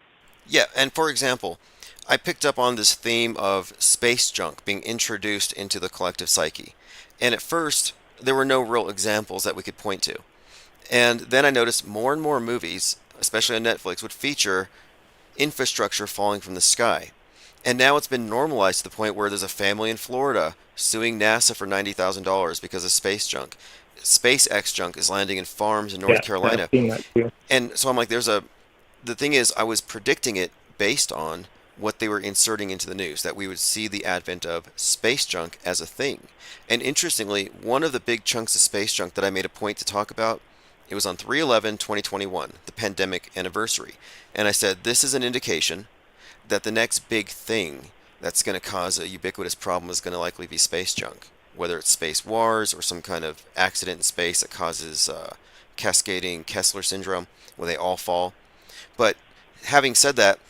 Yeah, and for example, I picked up on this theme of space junk being introduced into the collective psyche. And at first, there were no real examples that we could point to. And then I noticed more and more movies, especially on Netflix, would feature infrastructure falling from the sky. And now it's been normalized to the point where there's a family in Florida suing NASA for $90,000 because of space junk. SpaceX junk is landing in farms in North Carolina. I've seen that too. And so I'm like, the thing is, I was predicting it based on what they were inserting into the news, that we would see the advent of space junk as a thing. And interestingly, one of the big chunks of space junk that I made a point to talk about, it was on 3/11/2021, the pandemic anniversary. And I said, this is an indication that the next big thing that's going to cause a ubiquitous problem is going to likely be space junk, whether it's space wars or some kind of accident in space that causes cascading Kessler syndrome, where they all fall. But having said that,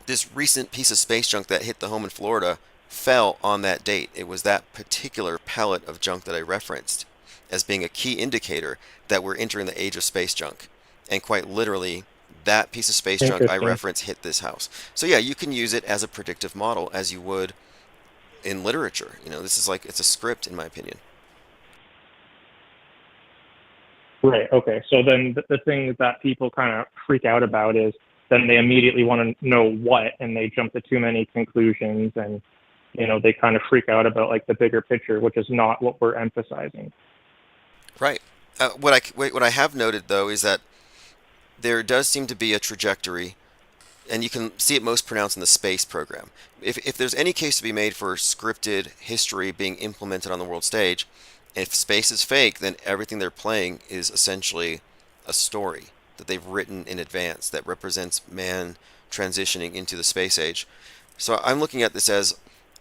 this recent piece of space junk that hit the home in Florida fell on that date. It was that particular pellet of junk that I referenced as being a key indicator that we're entering the age of space junk. And quite literally, that piece of space junk I Interesting. reference hit this house. So yeah, you can use it as a predictive model as you would in literature. This is like it's a script in my opinion. Right. Okay. So then the thing that people kind of freak out about is then they immediately want to know what, and they jump to too many conclusions, and they kind of freak out about like the bigger picture, which is not what we're emphasizing. Right. What I have noted though is that there does seem to be a trajectory, and you can see it most pronounced in the space program. If there's any case to be made for scripted history being implemented on the world stage, if space is fake, then everything they're playing is essentially a story that they've written in advance that represents man transitioning into the space age. So I'm looking at this as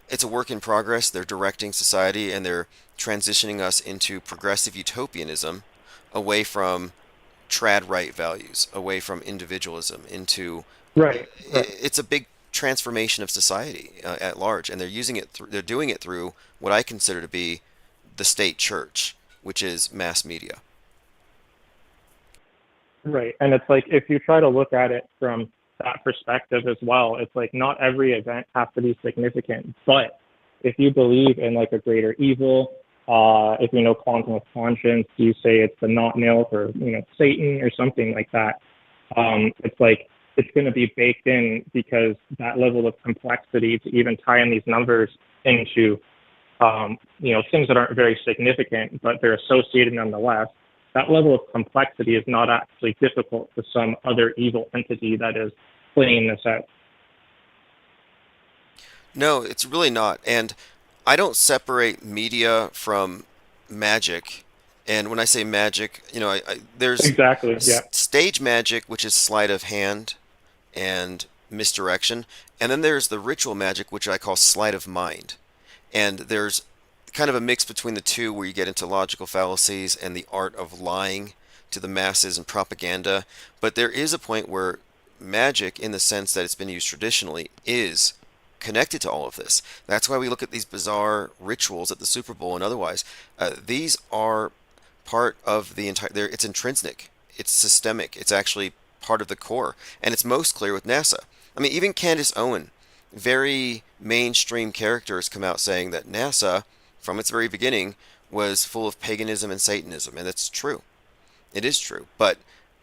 it's a work in progress. They're directing society and they're transitioning us into progressive utopianism away from trad right values, away from individualism into Right. Right. it's a big transformation of society at large, and they're doing it through what I consider to be the state church, which is mass media. Right. And it's like if you try to look at it from that perspective as well, it's like not every event has to be significant. But if you believe in like a greater evil, if you know quantum of conscience, you say it's the not nilth or Satan or something like that. It's like it's going to be baked in because that level of complexity to even tie in these numbers into things that aren't very significant, but they're associated nonetheless. That level of complexity is not actually difficult for some other evil entity that is playing this out. No, it's really not. And I don't separate media from magic. And when I say magic, there's Exactly. Yeah. stage magic, which is sleight of hand and misdirection. And then there's the ritual magic, which I call sleight of mind. And there's kind of a mix between the two where you get into logical fallacies and the art of lying to the masses and propaganda. But there is a point where magic, in the sense that it's been used traditionally, is connected to all of this. That's why we look at these bizarre rituals at the Super Bowl and otherwise. These are part of the entire, it's intrinsic, it's systemic, it's actually part of the core. And it's most clear with NASA. I mean, even Candace Owen, very mainstream characters, come out saying that NASA, from its very beginning, was full of paganism and Satanism, and that's true. It is true. But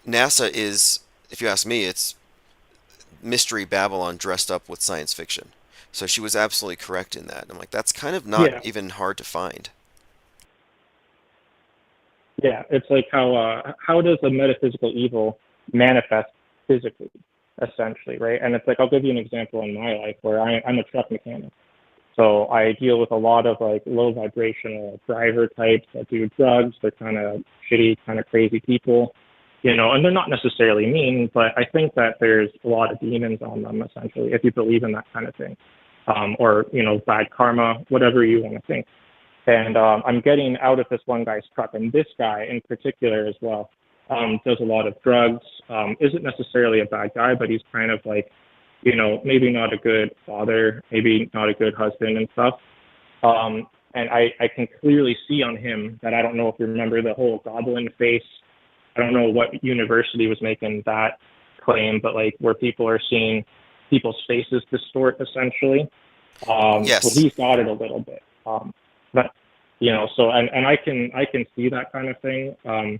NASA is, if you ask me, it's Mystery Babylon dressed up with science fiction. So she was absolutely correct in that. I'm like, that's kind of not even hard to find. Yeah, it's like how does a metaphysical evil manifest physically, essentially, right? And it's like I'll give you an example in my life where I'm a truck mechanic. So I deal with a lot of like low vibrational driver types that do drugs. They're kind of shitty, kind of crazy people, and they're not necessarily mean, but I think that there's a lot of demons on them, essentially, if you believe in that kind of thing, or bad karma, whatever you want to think. And I'm getting out of this one guy's truck, and this guy in particular as well does a lot of drugs. Isn't necessarily a bad guy, but he's kind of like, maybe not a good father, maybe not a good husband and stuff. And I can clearly see on him that I don't know if you remember the whole goblin face. I don't know what university was making that claim, but like where people are seeing people's faces distort essentially. Yes. Well, he's got it a little bit. But so and I can see that kind of thing.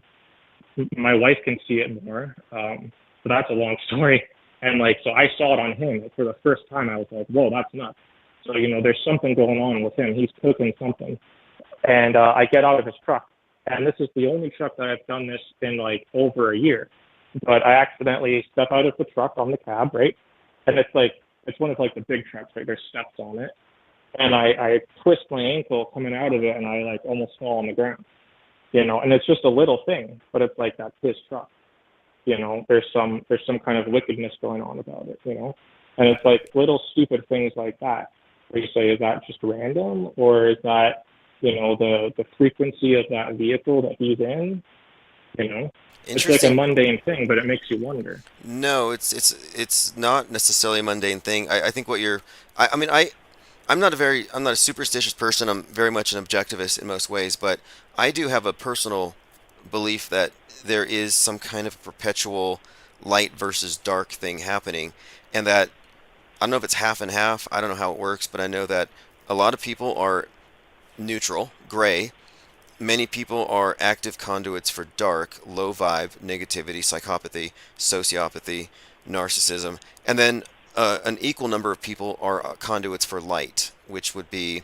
My wife can see it more. But that's a long story. And like, so I saw it on him for the first time. I was like, whoa, that's nuts. So, there's something going on with him. He's cooking something. And I get out of his truck. And this is the only truck that I've done this in like over a year. But I accidentally step out of the truck on the cab, right? And it's one of like the big trucks, right? There's steps on it. And I twist my ankle coming out of it, and I like almost fall on the ground. And it's just a little thing, but it's like that's his truck. There's some kind of wickedness going on about it, And it's like little stupid things like that, where you say, is that just random, or is that, the frequency of that vehicle that he's in? It's like a Interesting. mundane thing, but it makes you wonder. No, it's not necessarily a mundane thing. I think what you're I mean I'm not a superstitious person. I'm very much an objectivist in most ways, but I do have a personal belief that there is some kind of perpetual light versus dark thing happening, and that I don't know if it's half and half. I don't know how it works, but I know that a lot of people are neutral, gray. Many people are active conduits for dark, low vibe, negativity, psychopathy, sociopathy, narcissism, and then an equal number of people are conduits for light, which would be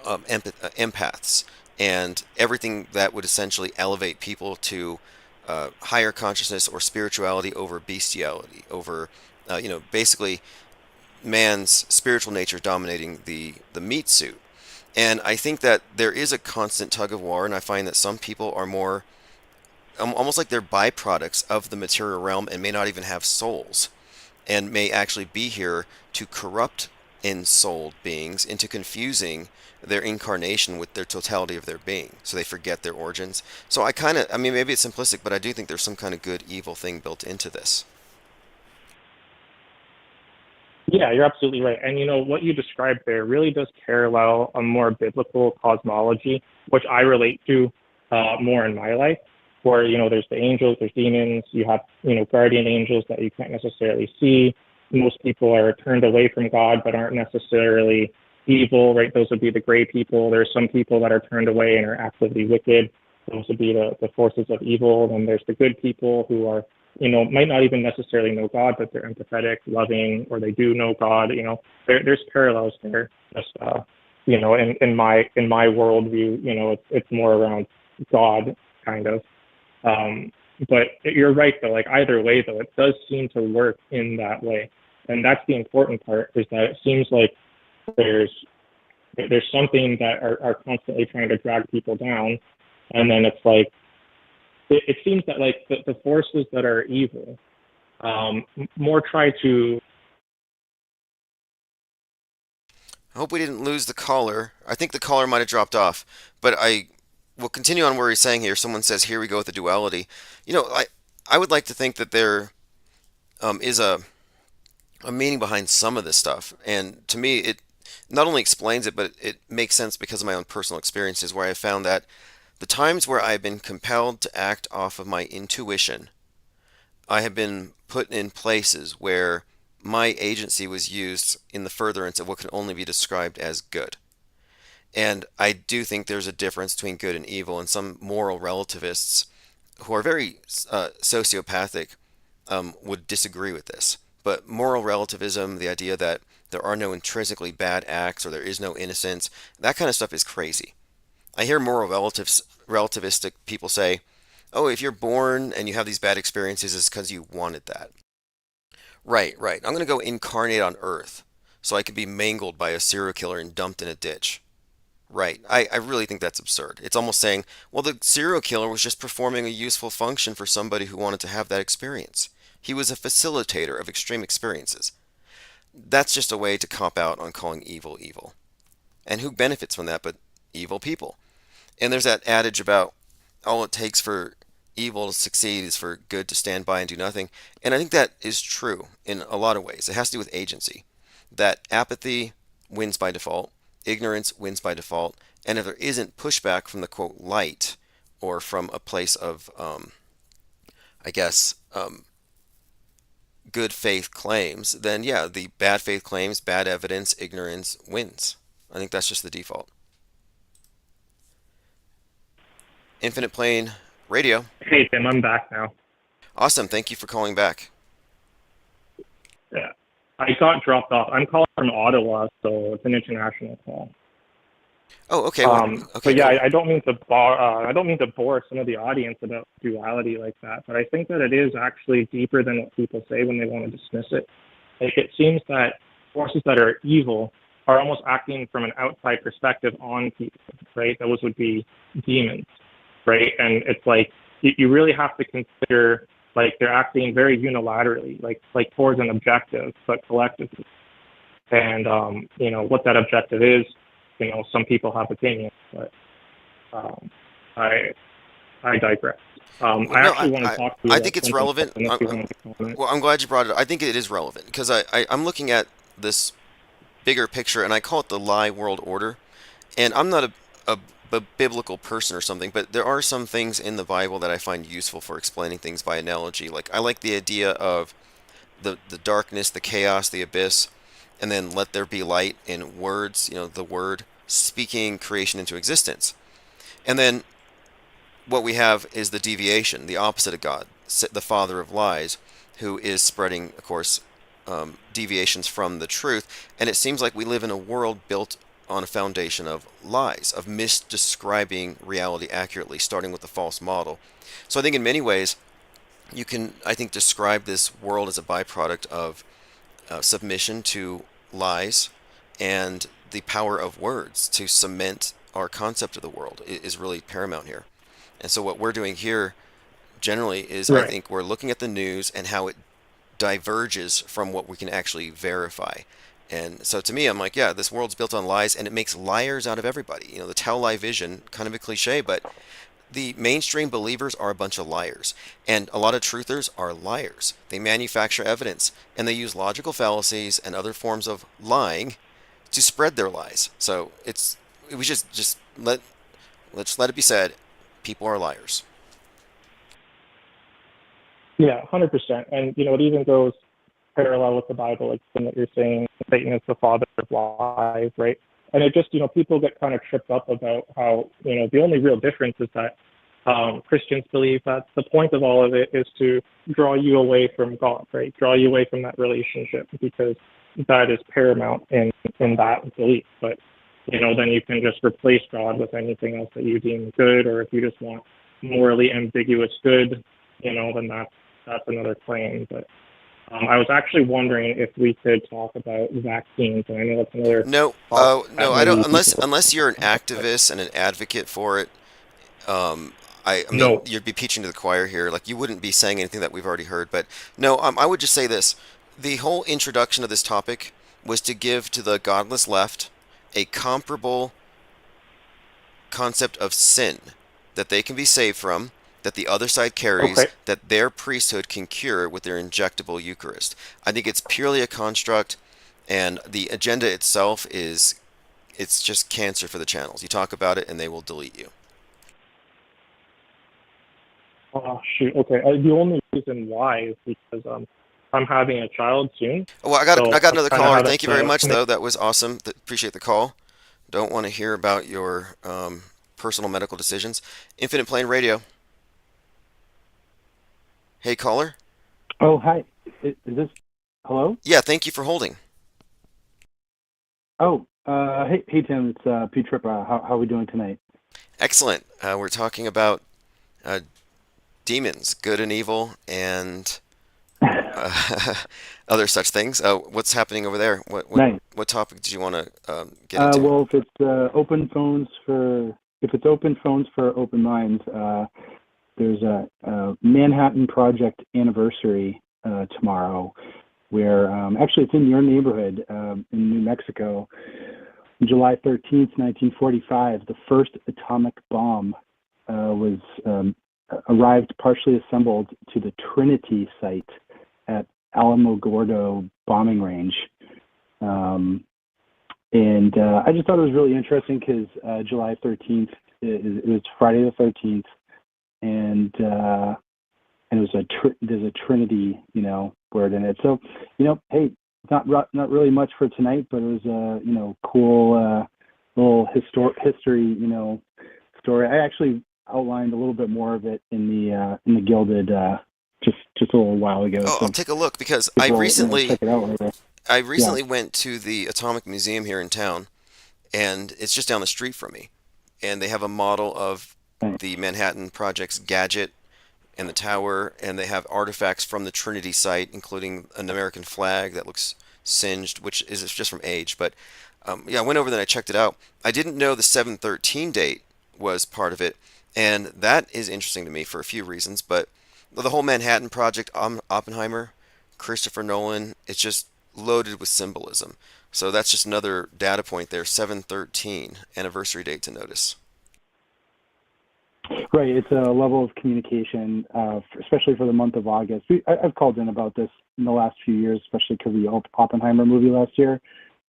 empaths, and everything that would essentially elevate people to higher consciousness or spirituality over bestiality, over basically man's spiritual nature dominating the meat suit. And I think that there is a constant tug of war, and I find that some people are more almost like they're byproducts of the material realm and may not even have souls, and may actually be here to corrupt ensouled beings into confusing their incarnation with their totality of their being, so they forget their origins. So I mean, maybe it's simplistic, but I do think there's some kind of good evil thing built into this. Yeah, you're absolutely right. And what you described there really does parallel a more biblical cosmology, which I relate to more in my life, where, there's the angels, there's demons, you have, guardian angels that you can't necessarily see. Most people are turned away from God, but aren't necessarily evil, right? Those would be the gray people. There's some people that are turned away and are actively wicked. Those would be the forces of evil. Then there's the good people who are, might not even necessarily know God, but they're empathetic, loving, or they do know God. There's parallels there. Just, in my worldview, it's more around God, kind of. But you're right, though. Like either way, though, it does seem to work in that way, and that's the important part. Is that it seems like there's something that are constantly trying to drag people down, and then it's like it seems that like the forces that are evil more try to. I hope we didn't lose the caller. I think the caller might have dropped off, but I will continue on where he's saying here. Someone says, "Here we go with the duality." I would like to think that there is a meaning behind some of this stuff, and to me, it not only explains it, but it makes sense because of my own personal experiences, where I found that the times where I've been compelled to act off of my intuition, I have been put in places where my agency was used in the furtherance of what can only be described as good. And I do think there's a difference between good and evil, and some moral relativists who are very sociopathic would disagree with this. But moral relativism, the idea that there are no intrinsically bad acts or there is no innocence, that kind of stuff is crazy. I hear relativistic people say, "Oh, if you're born and you have these bad experiences, it's because you wanted that." Right, right. I'm going to go incarnate on Earth so I could be mangled by a serial killer and dumped in a ditch. Right. I really think that's absurd. It's almost saying, well, the serial killer was just performing a useful function for somebody who wanted to have that experience. He was a facilitator of extreme experiences. That's just a way to cop out on calling evil evil. And who benefits from that but evil people? And there's that adage about all it takes for evil to succeed is for good to stand by and do nothing. And I think that is true in a lot of ways. It has to do with agency. That apathy wins by default, ignorance wins by default, and if there isn't pushback from the quote light or from a place of, I guess, good faith claims, then yeah, the bad faith claims, bad evidence, ignorance wins. I think that's just the default. Infinite Plane Radio. Hey Tim, I'm back now. Awesome. Thank you for calling back. Yeah, I got dropped off. I'm calling from Ottawa, so it's an international call. Oh, okay. Well, okay. But yeah, Cool. I don't mean to bore some of the audience about duality like that. But I think that it is actually deeper than what people say when they want to dismiss it. Like it seems that forces that are evil are almost acting from an outside perspective on people, right? Those would be demons, right? And it's like you really have to consider like they're acting very unilaterally, like towards an objective, but collectively. And what that objective is, some people have opinions, but um, I I digress. I No, actually want to talk to you I about think it's something relevant. unless you want to comment. Well, I'm glad you brought it up. I think it is relevant because I'm looking at this bigger picture, and I call it the lie world order. And I'm not a biblical person or something, but there are some things in the Bible that I find useful for explaining things by analogy. Like I like the idea of the darkness, the chaos, the abyss, and then let there be light in words, the word speaking creation into existence. And then what we have is the deviation, the opposite of God, the father of lies, who is spreading, of course, deviations from the truth. And it seems like we live in a world built on a foundation of lies, of misdescribing reality accurately, starting with the false model. So I think in many ways, you can, I think, describe this world as a byproduct of submission to lies and the power of words to cement our concept of the world is really paramount here. And so what we're doing here generally is I Right. think we're looking at the news and how it diverges from what we can actually verify. And so to me, I'm like, yeah, this world's built on lies and it makes liars out of everybody. The tell lie vision, kind of a cliche, but the mainstream believers are a bunch of liars. And a lot of truthers are liars. They manufacture evidence and they use logical fallacies and other forms of lying to spread their lies. So we just let's let it be said, people are liars. Yeah, 100%. And it even goes parallel with the Bible, like what you're saying, Satan is the father of lies, right? And it just, people get kind of tripped up about how, the only real difference is that Christians believe that the point of all of it is to draw you away from God, right? Draw you away from that relationship because that is paramount in that belief. But, then you can just replace God with anything else that you deem good, or if you just want morally ambiguous good, then that's another claim. But I was actually wondering if we could talk about vaccines, and I know that's another No, topic no, that I don't. maybe Unless you're an activist and an advocate for it, um, I mean, no. you'd be preaching to the choir here. Like you wouldn't be saying anything that we've already heard. But no, I would just say this: the whole introduction of this topic was to give to the godless left a comparable concept of sin that they can be saved from, that the other side carries, Okay. that their priesthood can cure with their injectable Eucharist. I think it's purely a construct, and the agenda itself it's just cancer for the channels. You talk about it, and they will delete you. Oh shoot. Okay. The only reason why is because I'm having a child soon, Well, I so got I'm another kind of caller. having Thank you very much, to make. though. That was awesome. Appreciate the call. Don't want to hear about your personal medical decisions. Infinite Plane Radio. Hey, caller. Oh, hi. Is this hello? Yeah, thank you for holding. Oh, hey, Tim. It's Pete Trippa. How are we doing tonight? Excellent. We're talking about uh, demons, good and evil, and other such things. What's happening over there? Nice. What topic did you want to get into? Well, if it's open phones for open minds, there's a Manhattan Project anniversary tomorrow, where actually it's in your neighborhood in New Mexico. July 13th, 1945, the first atomic bomb was arrived partially assembled to the Trinity site at Alamogordo bombing range. And I just thought it was really interesting because July 13th, it was Friday the 13th, and it was there's a Trinity, word in it. So, hey, not really much for tonight, but it was a cool little history, story. I actually outlined a little bit more of it in the Gilded just a little while ago. Oh, So I'll take a look because people, check it out later. I Yeah. recently went to the Atomic Museum here in town, and it's just down the street from me. And they have a model of Right. the Manhattan Project's gadget and the tower, and they have artifacts from the Trinity site, including an American flag that looks singed, which is just from age. But yeah, I went over there and I checked it out. I didn't know the 713 date was part of it, and that is interesting to me for a few reasons. But The whole Manhattan Project, Oppenheimer, Christopher Nolan, it's just loaded with symbolism. So that's just another data point there. 7/13 anniversary date to notice. Right. It's a level of communication, especially for the month of August. I've called in about this in the last few years, especially because of the Oppenheimer movie last year.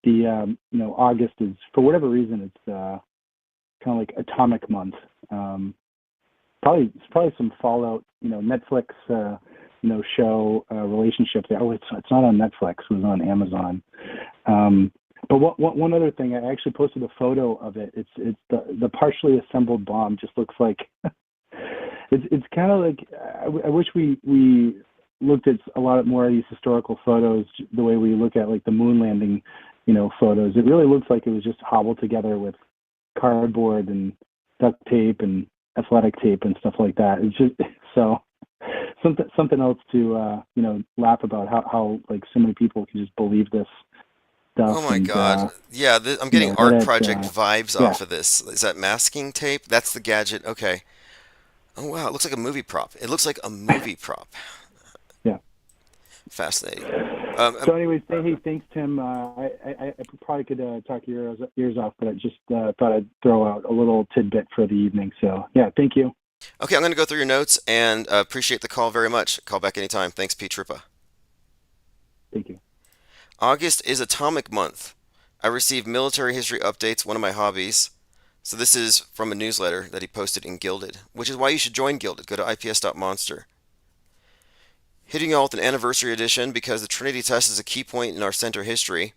August is, for whatever reason, it's kind of like atomic month. It's probably some Fallout, Netflix, show relationship there. Oh, it's not on Netflix. It was on Amazon. But one other thing, I actually posted a photo of it. It's the partially assembled bomb. Just looks like it's kind of like I wish we looked at a lot more of these historical photos the way we look at like the moon landing, photos. It really looks like it was just hobbled together with cardboard and duct tape and athletic tape and stuff like that. It's just so something else to laugh about how like so many people can just believe this stuff. Oh my And God. Yeah, I'm getting art that project vibes yeah, off of this. Is that masking tape? That's the gadget. Okay. Oh wow, it looks like a movie prop. It looks like a movie prop. yeah. Fascinating. So anyways, hey, thanks, Tim. I probably could talk your ears off, but I just thought I'd throw out a little tidbit for the evening. So yeah, thank you. Okay, I'm going to go through your notes and appreciate the call very much. Call back anytime. Thanks, Pete Trippa. Thank you. August is Atomic Month. I receive military history updates, one of my hobbies. So this is from a newsletter that he posted in Gilded, which is why you should join Gilded. Go to ips.monster. Hitting you all with an anniversary edition because the Trinity test is a key point in our center history.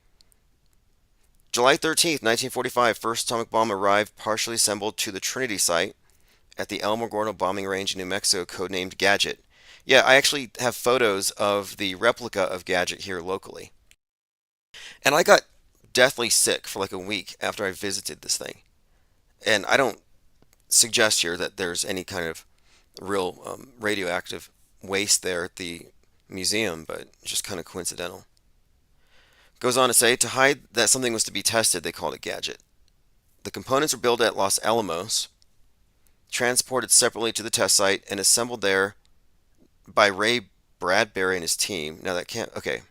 July 13th, 1945, first atomic bomb arrived partially assembled to the Trinity site at the Alamogordo bombing range in New Mexico, codenamed Gadget. Yeah, I actually have photos of the replica of Gadget here locally. And I got deathly sick for like a week after I visited this thing. And I don't suggest here that there's any kind of real radioactive waste there at the museum, but it's just kind of coincidental. Goes on to say, to hide that something was to be tested, they called it Gadget. The components were built at Los Alamos, transported separately to the test site, and assembled there by Ray Bradbury and his team. Now that can't, okay.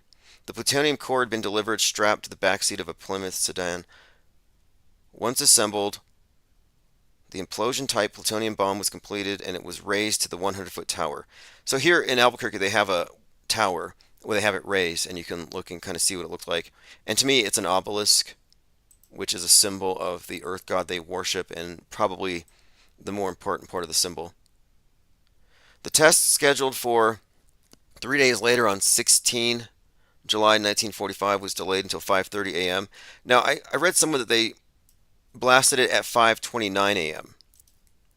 The plutonium core had been delivered strapped to the backseat of a Plymouth sedan. Once assembled, the implosion-type plutonium bomb was completed and it was raised to the 100-foot tower. So here in Albuquerque, they have a tower where they have it raised, and you can look and kind of see what it looks like. And to me, it's an obelisk, which is a symbol of the earth god they worship and probably the more important part of the symbol. The test scheduled for 3 days later on 16 July 1945 was delayed until 5:30 a.m. Now, I read somewhere that they blasted it at 5:29 a.m.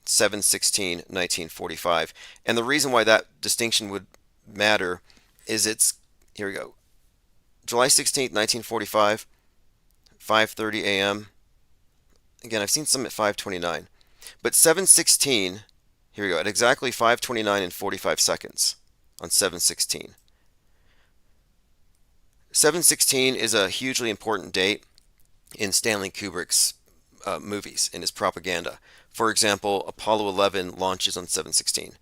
7/16/1945. And the reason why that distinction would matter is here we go. July 16th, 1945, 5:30 a.m. Again, I've seen some at 5:29. But 7/16, here we go, at exactly 5:29 and 45 seconds on 7/16. 7/16 is a hugely important date in Stanley Kubrick's movies, in his propaganda. For example, Apollo 11 launches on 7/16.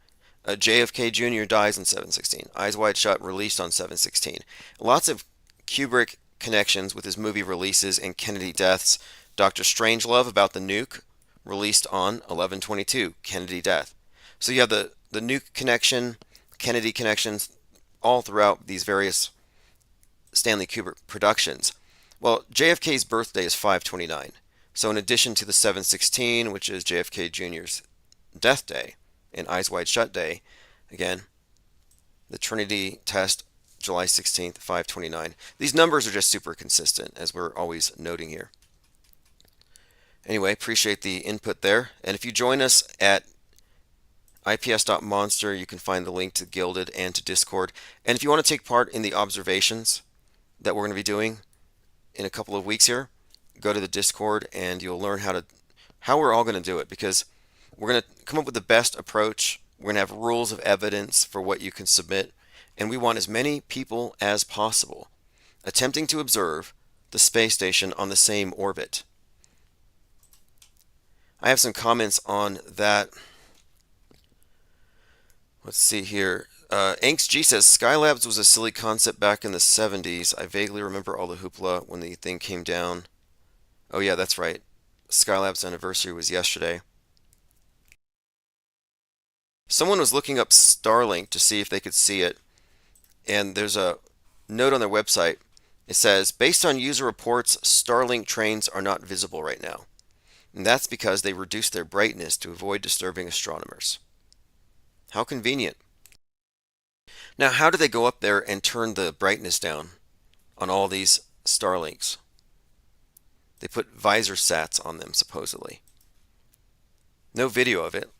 JFK Jr. dies on 7/16. Eyes Wide Shut released on 7/16. Lots of Kubrick connections with his movie releases and Kennedy deaths. Dr. Strangelove about the nuke released on 11/22, Kennedy death. So you have the nuke connection, Kennedy connections all throughout these various Stanley Kubrick productions. Well, JFK's birthday is 5/29. So in addition to the 7/16, which is JFK Jr.'s death day and Eyes Wide Shut day, again, the Trinity test, July 16th, 5/29. These numbers are just super consistent, as we're always noting here. Anyway, appreciate the input there. And if you join us at ips.monster, you can find the link to Gilded and to Discord. And if you want to take part in the observations that we're going to be doing in a couple of weeks here, go to the Discord and you'll learn how we're all going to do it, because we're going to come up with the best approach. We're going to have rules of evidence for what you can submit, and we want as many people as possible attempting to observe the space station on the same orbit. I have some comments on that. Let's see here. Angst G says Skylabs was a silly concept back in the 70s. I vaguely remember all the hoopla when the thing came down. Oh, yeah, that's right. Skylab's anniversary was yesterday. Someone was looking up Starlink to see if they could see it, and there's a note on their website. It says, based on user reports, Starlink trains are not visible right now. And that's because they reduced their brightness to avoid disturbing astronomers. How convenient. Now, how do they go up there and turn the brightness down on all these Starlinks? They put visor sats on them, supposedly. No video of it.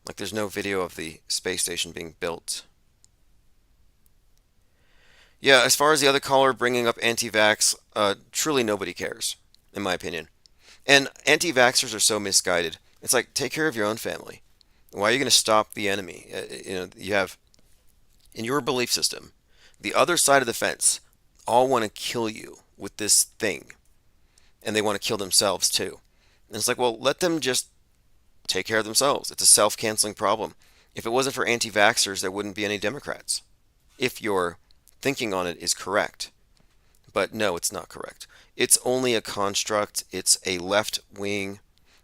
Like there's no video of the space station being built. Yeah, as far as the other caller bringing up anti-vax, truly nobody cares, in my opinion. And anti-vaxxers are so misguided. It's like, take care of your own family. Why are you going to stop the enemy? You have, in your belief system, the other side of the fence all want to kill you with this thing. And they want to kill themselves too. And it's like, well, let them just take care of themselves. It's a self-canceling problem. If it wasn't for anti-vaxxers, there wouldn't be any Democrats. If your thinking on it is correct. But no, it's not correct. It's only a construct. It's a left-wing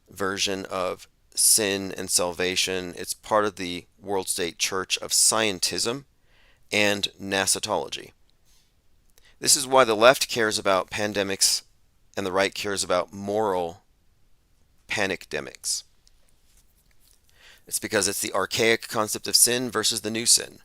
version of sin and salvation. It's part of the World State Church of Scientism and Nasatology. This is why the left cares about pandemics and the right cares about moral panicdemics. It's because it's the archaic concept of sin versus the new sin.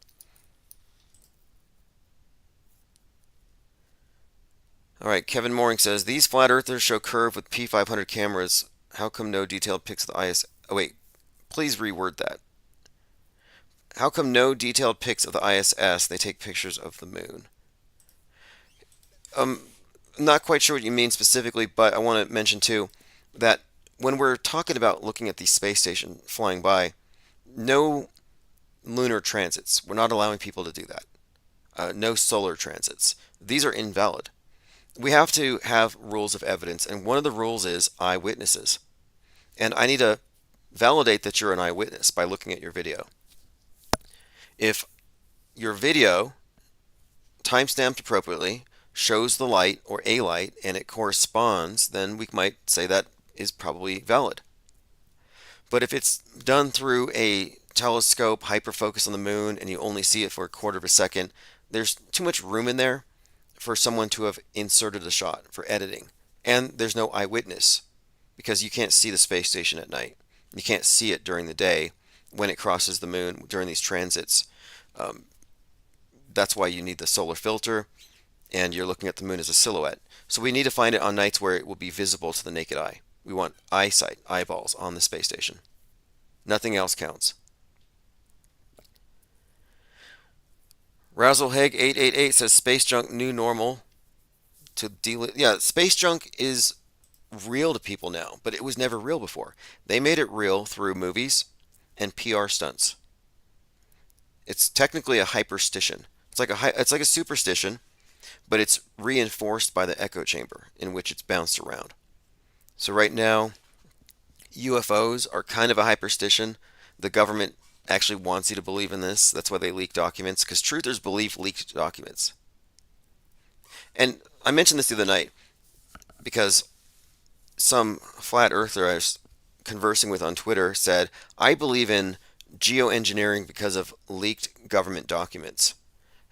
All right, Kevin Mooring says, these flat earthers show curve with P500 cameras. How come no detailed pics of the ISS? Oh, wait, please reword that. How come no detailed pics of the ISS? They take pictures of the moon. I'm not quite sure what you mean specifically, but I want to mention too that when we're talking about looking at the space station flying by, no lunar transits. We're not allowing people to do that. No solar transits. These are invalid. We have to have rules of evidence, and one of the rules is eyewitnesses. And I need to validate that you're an eyewitness by looking at your video. If your video, timestamped appropriately, shows the light or a light and it corresponds, then we might say that is probably valid. But if it's done through a telescope, hyperfocus on the moon, and you only see it for a quarter of a second, there's too much room in there for someone to have inserted a shot for editing. And there's no eyewitness because you can't see the space station at night. You can't see it during the day when it crosses the moon during these transits. That's why you need the solar filter, and you're looking at the moon as a silhouette. So we need to find it on nights where it will be visible to the naked eye. We want eyesight, eyeballs on the space station. Nothing else counts. Razzleheg 888 says space junk new normal to deal. Yeah, space junk is real to people now, but it was never real before. They made it real through movies and PR stunts. It's technically a hyperstition. It's like a superstition, but it's reinforced by the echo chamber in which it's bounced around. So right now, UFOs are kind of a hyperstition. The government actually wants you to believe in this. That's why they leak documents, because truthers believe leaked documents. And I mentioned this the other night because some flat earther I was conversing with on Twitter said, I believe in geoengineering because of leaked government documents.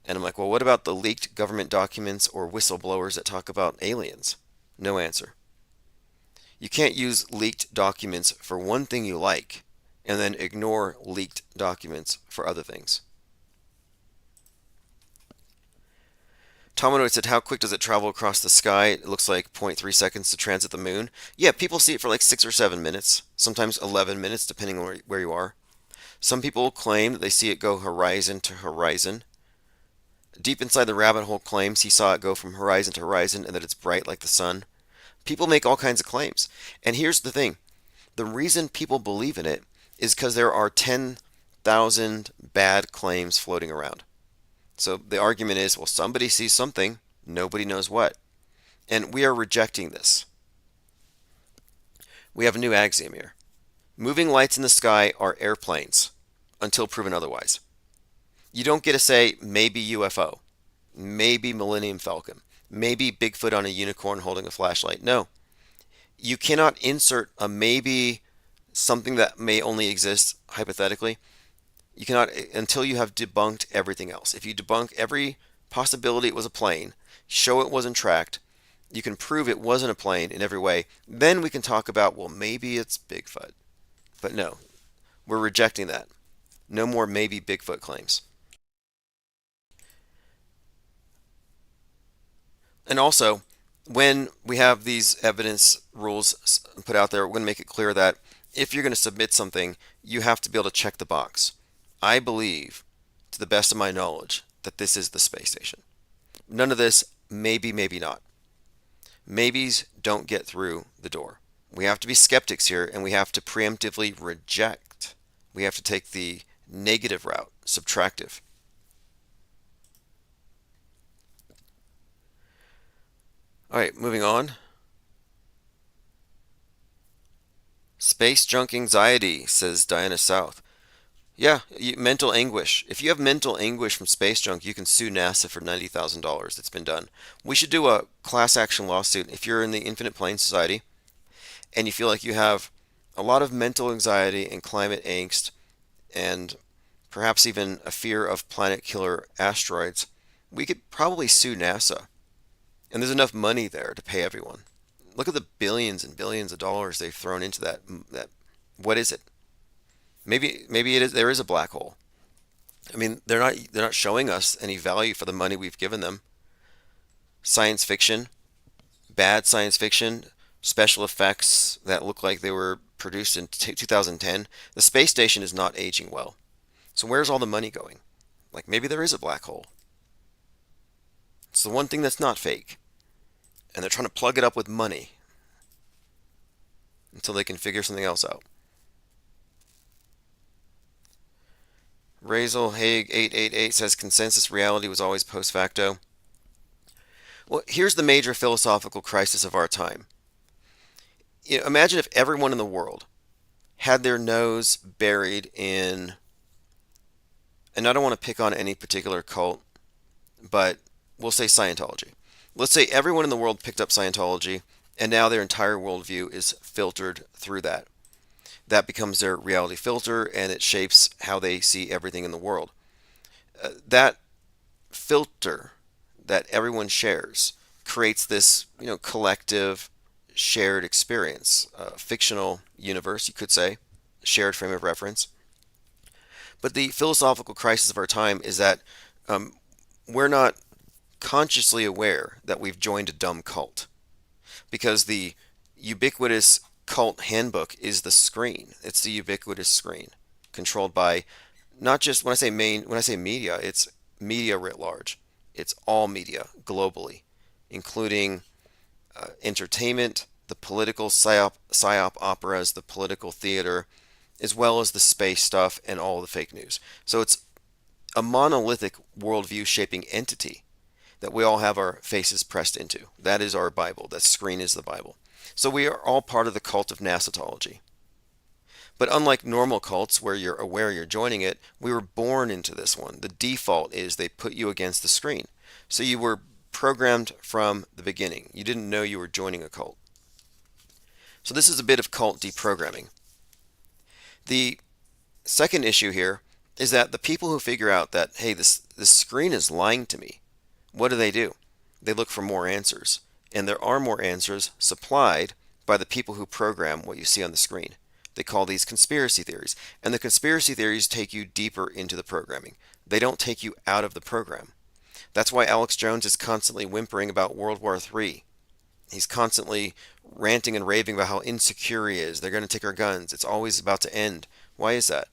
And I'm like, well, what about the leaked government documents or whistleblowers that talk about aliens? No answer. You can't use leaked documents for one thing you like and then ignore leaked documents for other things. Tominoid said, how quick does it travel across the sky? It looks like 0.3 seconds to transit the moon. Yeah, people see it for like 6 or 7 minutes, sometimes 11 minutes, depending on where you are. Some people claim that they see it go horizon to horizon. Deep Inside the Rabbit Hole claims he saw it go from horizon to horizon and that it's bright like the sun. People make all kinds of claims. And here's the thing. The reason people believe in it is because there are 10,000 bad claims floating around. So the argument is, well, somebody sees something, nobody knows what. And we are rejecting this. We have a new axiom here. Moving lights in the sky are airplanes. until proven otherwise. You don't get to say maybe UFO, maybe Millennium Falcon, maybe Bigfoot on a unicorn holding a flashlight. No, you cannot insert a maybe, something that may only exist hypothetically. You cannot until you have debunked everything else. If you debunk every possibility it was a plane, show it wasn't tracked, you can prove it wasn't a plane in every way, then we can talk about, well, maybe it's Bigfoot. But no, we're rejecting that. No more maybe Bigfoot claims. And also, when we have these evidence rules put out there, we're going to make it clear that if you're going to submit something, you have to be able to check the box. I believe, to the best of my knowledge, that this is the space station. None of this maybe, maybe not. Maybes don't get through the door. We have to be skeptics here, and we have to preemptively reject. We have to take the negative route, subtractive. All right, moving on. Space junk anxiety, says Diana South. Yeah, mental anguish. If you have mental anguish from space junk, you can sue NASA for $90,000. It's been done. We should do a class action lawsuit. If you're in the Infinite Plane Society and you feel like you have a lot of mental anxiety and climate angst and perhaps even a fear of planet killer asteroids, we could probably sue NASA. And there's enough money there to pay everyone. Look at the billions and billions of dollars they've thrown into that. What is it? Maybe it is. There is a black hole. I mean, they're not showing us any value for the money we've given them. Science fiction, bad science fiction, special effects that look like they were produced in 2010. The space station is not aging well. So where's all the money going? Like maybe there is a black hole. It's the one thing that's not fake. And they're trying to plug it up with money until they can figure something else out. Razel Haig 888 says consensus reality was always post facto. Well, here's the major philosophical crisis of our time. Imagine if everyone in the world had their nose buried in, and I don't want to pick on any particular cult, but we'll say Scientology. Let's say everyone in the world picked up Scientology, and now their entire worldview is filtered through that. That becomes their reality filter, and it shapes how they see everything in the world. That filter that everyone shares creates this, collective shared experience, fictional universe, you could say, shared frame of reference. But the philosophical crisis of our time is that we're not consciously aware that we've joined a dumb cult, because the ubiquitous cult handbook is the screen. It's the ubiquitous screen controlled by not just, when I say media, it's media writ large. It's all media globally, including entertainment, the political psyop operas, the political theater, as well as the space stuff and all the fake news. So it's a monolithic worldview shaping entity that we all have our faces pressed into. That is our Bible. That screen is the Bible. So we are all part of the cult of Nasatology. But unlike normal cults where you're aware you're joining it, we were born into this one. The default is they put you against the screen. So you were programmed from the beginning. You didn't know you were joining a cult. So this is a bit of cult deprogramming. The second issue here is that the people who figure out that, hey, this screen is lying to me, what do? They look for more answers. And there are more answers supplied by the people who program what you see on the screen. They call these conspiracy theories. And the conspiracy theories take you deeper into the programming. They don't take you out of the program. That's why Alex Jones is constantly whimpering about World War III. He's constantly ranting and raving about how insecure he is. They're going to take our guns. It's always about to end. Why is that?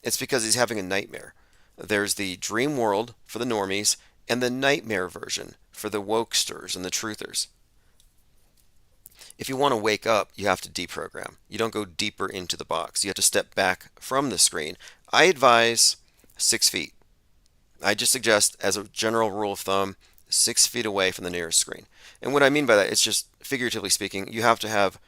It's because he's having a nightmare. There's the dream world for the normies and the nightmare version for the wokesters and the truthers. If you want to wake up, you have to deprogram. You don't go deeper into the box. You have to step back from the screen. I advise 6 feet. I just suggest, as a general rule of thumb, 6 feet away from the nearest screen. And what I mean by that, it's just, figuratively speaking, you have to have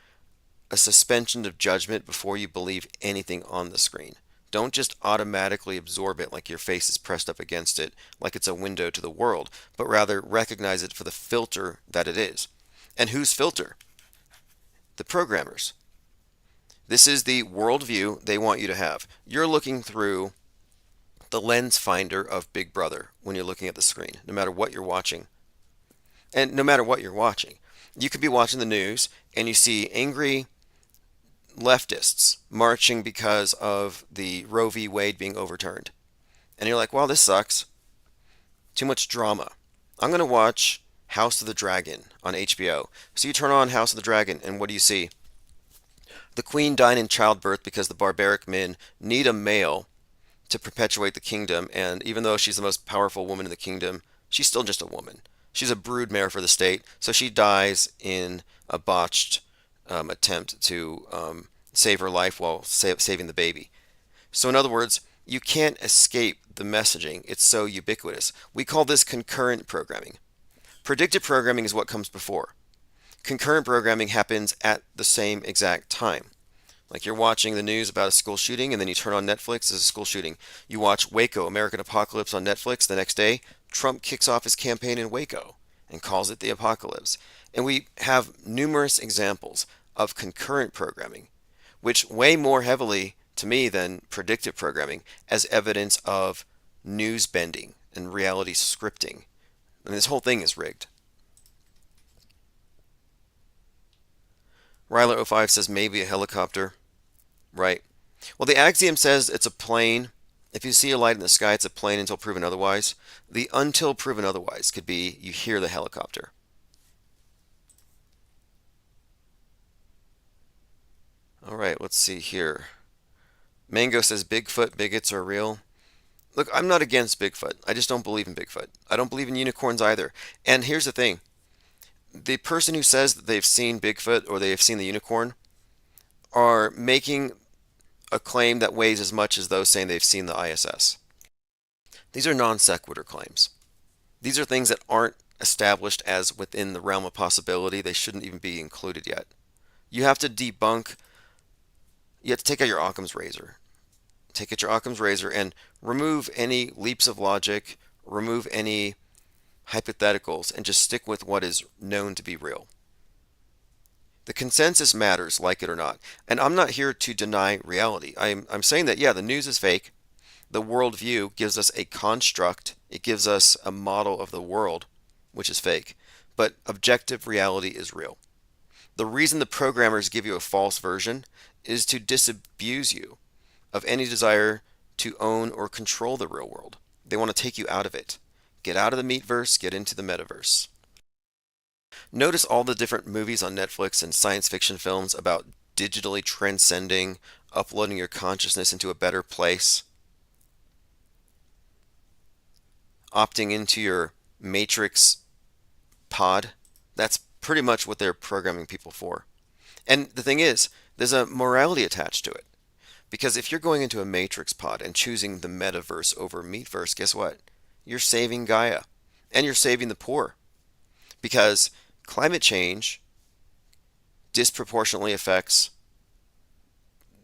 a suspension of judgment before you believe anything on the screen. Don't just automatically absorb it like your face is pressed up against it, like it's a window to the world, but rather recognize it for the filter that it is. And whose filter? The programmers. This is the worldview they want you to have. You're looking through the lens finder of Big Brother when you're looking at the screen, no matter what you're watching. And no matter what you're watching, you could be watching the news and you see angry leftists marching because of the Roe v. Wade being overturned. And you're like, well, this sucks. Too much drama. I'm going to watch House of the Dragon on HBO. So you turn on House of the Dragon, and what do you see? The queen died in childbirth because the barbaric men need a male to perpetuate the kingdom, and even though she's the most powerful woman in the kingdom, she's still just a woman. She's a broodmare for the state, so she dies in a botched attempt to save her life while saving the baby. So in other words, you can't escape the messaging. It's so ubiquitous. We call this concurrent programming. Predictive programming is what comes before. Concurrent programming happens at the same exact time. Like you're watching the news about a school shooting, and then you turn on Netflix, there's a school shooting. You watch Waco, American Apocalypse on Netflix. The next day, Trump kicks off his campaign in Waco and calls it the apocalypse. And we have numerous examples of concurrent programming, which weigh more heavily to me than predictive programming as evidence of news bending and reality scripting. And this whole thing is rigged. Ryler05 says maybe a helicopter. Right. Well, the axiom says it's a plane. If you see a light in the sky, it's a plane until proven otherwise. The until proven otherwise could be you hear the helicopter. All right, let's see here. Mango says Bigfoot bigots are real. Look, I'm not against Bigfoot. I just don't believe in Bigfoot. I don't believe in unicorns either. And here's the thing. The person who says that they've seen Bigfoot or they have seen the unicorn are making a claim that weighs as much as those saying they've seen the ISS. These are non sequitur claims. These are things that aren't established as within the realm of possibility. They shouldn't even be included yet. You have to debunk, you have to take out your Occam's razor. Take out your Occam's razor and remove any leaps of logic, remove any hypotheticals, and just stick with what is known to be real. The consensus matters, like it or not. And I'm not here to deny reality. I'm saying that, yeah, the news is fake. The worldview gives us a construct. It gives us a model of the world, which is fake. But objective reality is real. The reason the programmers give you a false version is to disabuse you of any desire to own or control the real world. They want to take you out of it. Get out of the meatverse, get into the metaverse. Notice all the different movies on Netflix and science fiction films about digitally transcending, uploading your consciousness into a better place, opting into your matrix pod. That's pretty much what they're programming people for. And the thing is, there's a morality attached to it. Because if you're going into a matrix pod and choosing the metaverse over meatverse, guess what? You're saving Gaia. And you're saving the poor. Because climate change disproportionately affects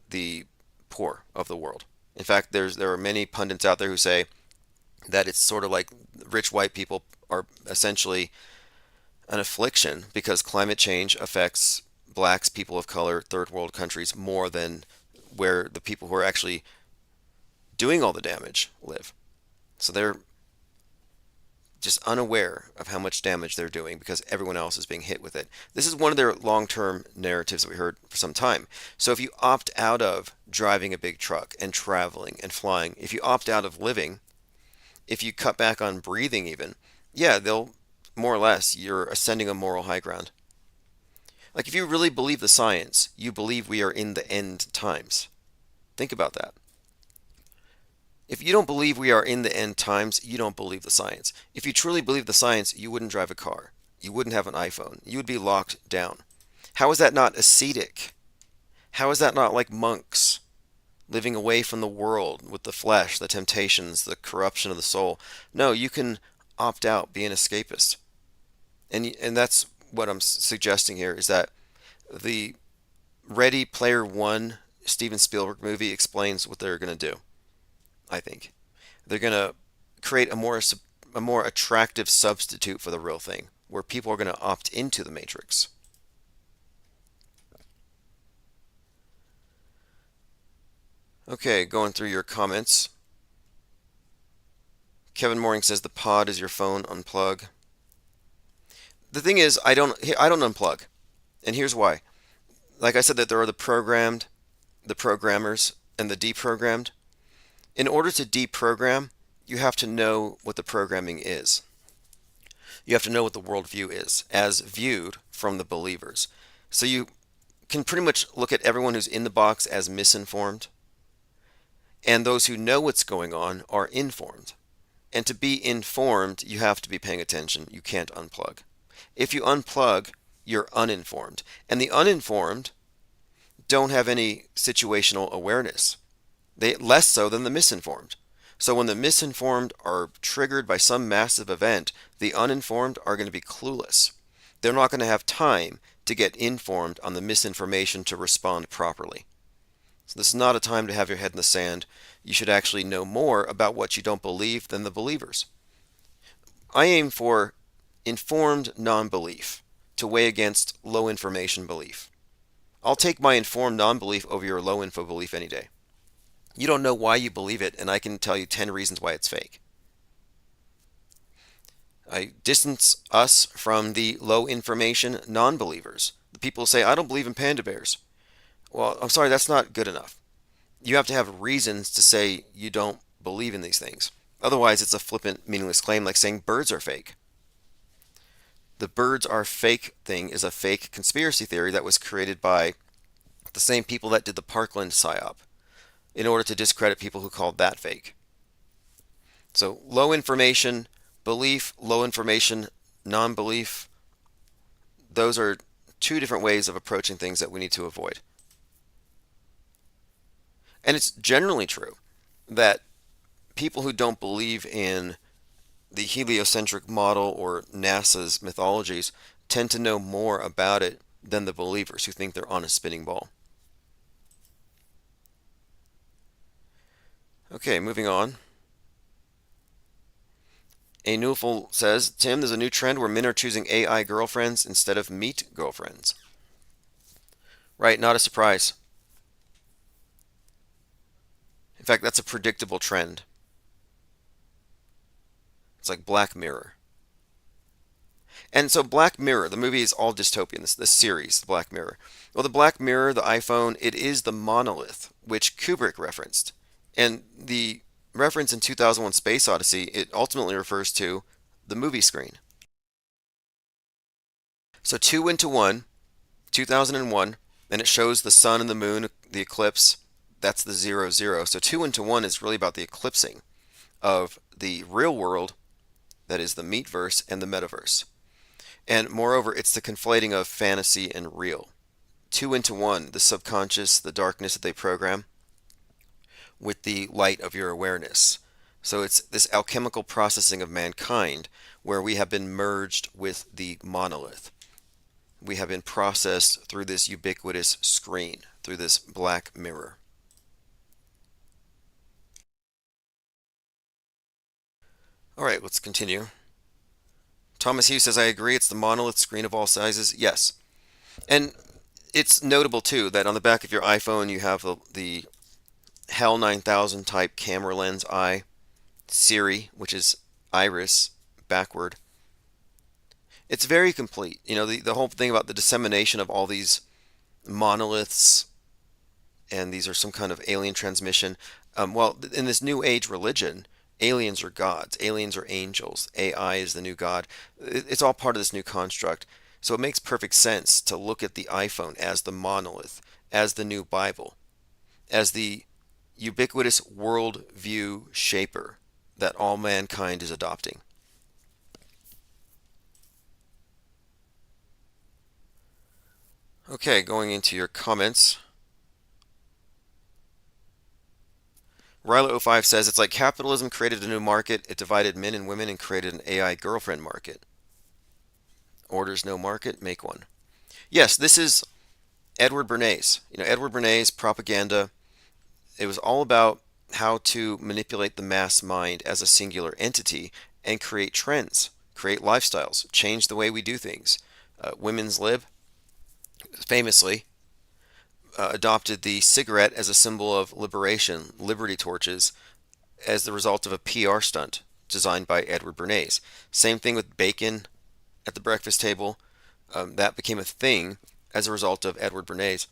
the poor of the world. In fact, there are many pundits out there who say that it's sort of like rich white people are essentially an affliction because climate change affects blacks, people of color, third world countries more than where the people who are actually doing all the damage live. So they're just unaware of how much damage they're doing because everyone else is being hit with it. This is one of their long-term narratives that we heard for some time. So if you opt out of driving a big truck and traveling and flying, if you opt out of living, if you cut back on breathing even, yeah, they'll more or less, you're ascending a moral high ground. Like if you really believe the science, you believe we are in the end times. Think about that. If you don't believe we are in the end times, you don't believe the science. If you truly believe the science, you wouldn't drive a car. You wouldn't have an iPhone. You would be locked down. How is that not ascetic? How is that not like monks, living away from the world with the flesh, the temptations, the corruption of the soul? No, you can opt out, be an escapist. And that's what I'm suggesting here is that the Ready Player One Steven Spielberg movie explains what they're going to do, I think. They're going to create a more attractive substitute for the real thing, where people are going to opt into the Matrix. Okay, going through your comments. Kevin Mooring says the pod is your phone. Unplug. The thing is, I don't unplug, and here's why. Like I said, that there are the programmed, the programmers, and the deprogrammed. In order to deprogram, you have to know what the programming is. You have to know what the worldview is, as viewed from the believers. So you can pretty much look at everyone who's in the box as misinformed, and those who know what's going on are informed. And to be informed, you have to be paying attention. You can't unplug. If you unplug, you're uninformed. And the uninformed don't have any situational awareness. They less so than the misinformed. So when the misinformed are triggered by some massive event, the uninformed are going to be clueless. They're not going to have time to get informed on the misinformation to respond properly. So this is not a time to have your head in the sand. You should actually know more about what you don't believe than the believers. I aim for informed non-belief to weigh against low information belief. I'll take my informed non-belief over your low info belief any day. You don't know why you believe it, and I can tell you 10 reasons why it's fake. I distance us from the low information non-believers. The people say, I don't believe in panda bears. Well, I'm sorry, that's not good enough. You have to have reasons to say you don't believe in these things. Otherwise, it's a flippant, meaningless claim like saying birds are fake. The birds are fake thing is a fake conspiracy theory that was created by the same people that did the Parkland psyop in order to discredit people who called that fake. So low information belief, low information non-belief, those are two different ways of approaching things that we need to avoid. And it's generally true that people who don't believe in the heliocentric model or NASA's mythologies tend to know more about it than the believers who think they're on a spinning ball. Okay, moving on. A Newful says, Tim, there's a new trend where men are choosing AI girlfriends instead of meat girlfriends. Right, not a surprise. In fact, that's a predictable trend. It's like Black Mirror. And so Black Mirror, the movie is all dystopian, this series, Black Mirror. Well, the Black Mirror, the iPhone, it is the monolith, which Kubrick referenced. And the reference in 2001 Space Odyssey, it ultimately refers to the movie screen. So 2 into 1, 2001, and it shows the sun and the moon, the eclipse, that's the 0, 0. So 2 into 1 is really about the eclipsing of the real world, that is the meatverse and the metaverse. And moreover, it's the conflating of fantasy and real. 2 into 1, the subconscious, the darkness that they program, with the light of your awareness. So it's this alchemical processing of mankind where we have been merged with the monolith. We have been processed through this ubiquitous screen, through this black mirror. All right, let's continue. Thomas Hughes says, I agree, it's the monolith screen of all sizes. Yes. And it's notable, too, that on the back of your iPhone you have the HAL 9000 type camera lens eye, Siri, which is iris, backward. It's very complete. You know, the whole thing about the dissemination of all these monoliths, and these are some kind of alien transmission. Well, in this new age religion, aliens are gods, aliens are angels, AI is the new god. It's all part of this new construct. So it makes perfect sense to look at the iPhone as the monolith, as the new Bible, as the ubiquitous worldview shaper that all mankind is adopting. Okay, going into your comments. Ryla05 says, it's like capitalism created a new market, it divided men and women and created an AI girlfriend market. Orders no market, make one. Yes, this is Edward Bernays. Edward Bernays propaganda. It was all about how to manipulate the mass mind as a singular entity and create trends, create lifestyles, change the way we do things. Women's Lib famously adopted the cigarette as a symbol of liberation, liberty torches, as the result of a PR stunt designed by Edward Bernays. Same thing with bacon at the breakfast table. That became a thing as a result of Edward Bernays.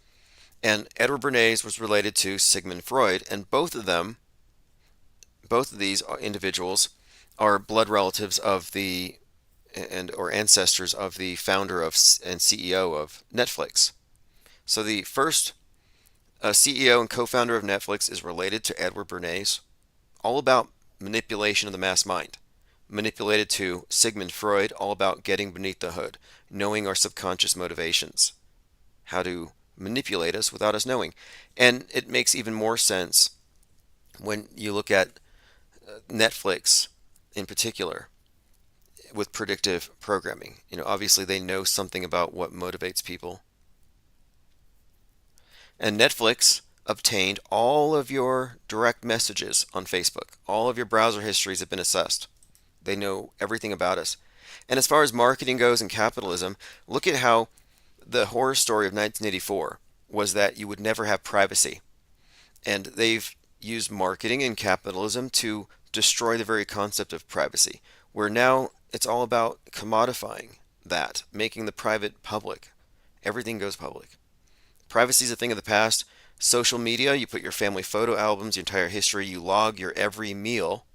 And Edward Bernays was related to Sigmund Freud, and both of these individuals are blood relatives of the and or ancestors of the founder of and CEO of Netflix. So the first CEO and co-founder of Netflix is related to Edward Bernays, all about manipulation of the mass mind. Manipulated to Sigmund Freud, all about getting beneath the hood, knowing our subconscious motivations, how to manipulate us without us knowing. And it makes even more sense when you look at Netflix in particular with predictive programming. Obviously they know something about what motivates people. And Netflix obtained all of your direct messages on Facebook. All of your browser histories have been assessed. They know everything about us. And as far as marketing goes and capitalism, look at how the horror story of 1984 was that you would never have privacy. And they've used marketing and capitalism to destroy the very concept of privacy, where now it's all about commodifying that, making the private public. Everything goes public. Privacy is a thing of the past. Social media, you put your family photo albums, your entire history, you log your every meal,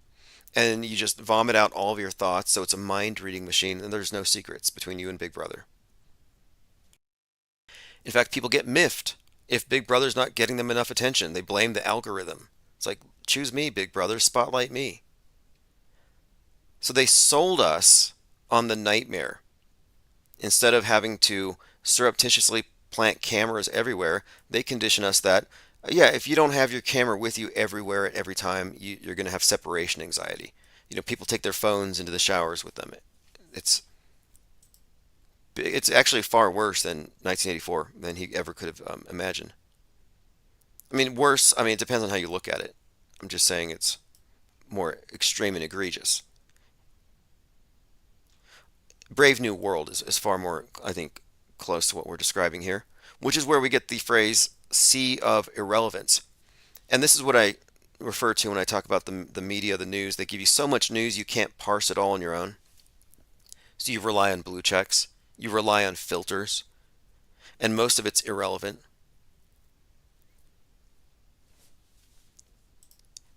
and you just vomit out all of your thoughts, so it's a mind-reading machine, and there's no secrets between you and Big Brother. In fact, people get miffed if Big Brother's not getting them enough attention. They blame the algorithm. It's like, choose me, Big Brother, spotlight me. So they sold us on the nightmare. Instead of having to surreptitiously plant cameras everywhere, they condition us that, yeah, if you don't have your camera with you everywhere at every time, you're going to have separation anxiety. People take their phones into the showers with them. It's actually far worse than 1984 than he ever could have imagined. I mean, worse, it depends on how you look at it. I'm just saying it's more extreme and egregious. Brave New World is far more, I think, close to what we're describing here, which is where we get the phrase sea of irrelevance. And this is what I refer to when I talk about the media, the news. They give you so much news you can't parse it all on your own. So you rely on blue checks, you rely on filters, and most of it's irrelevant.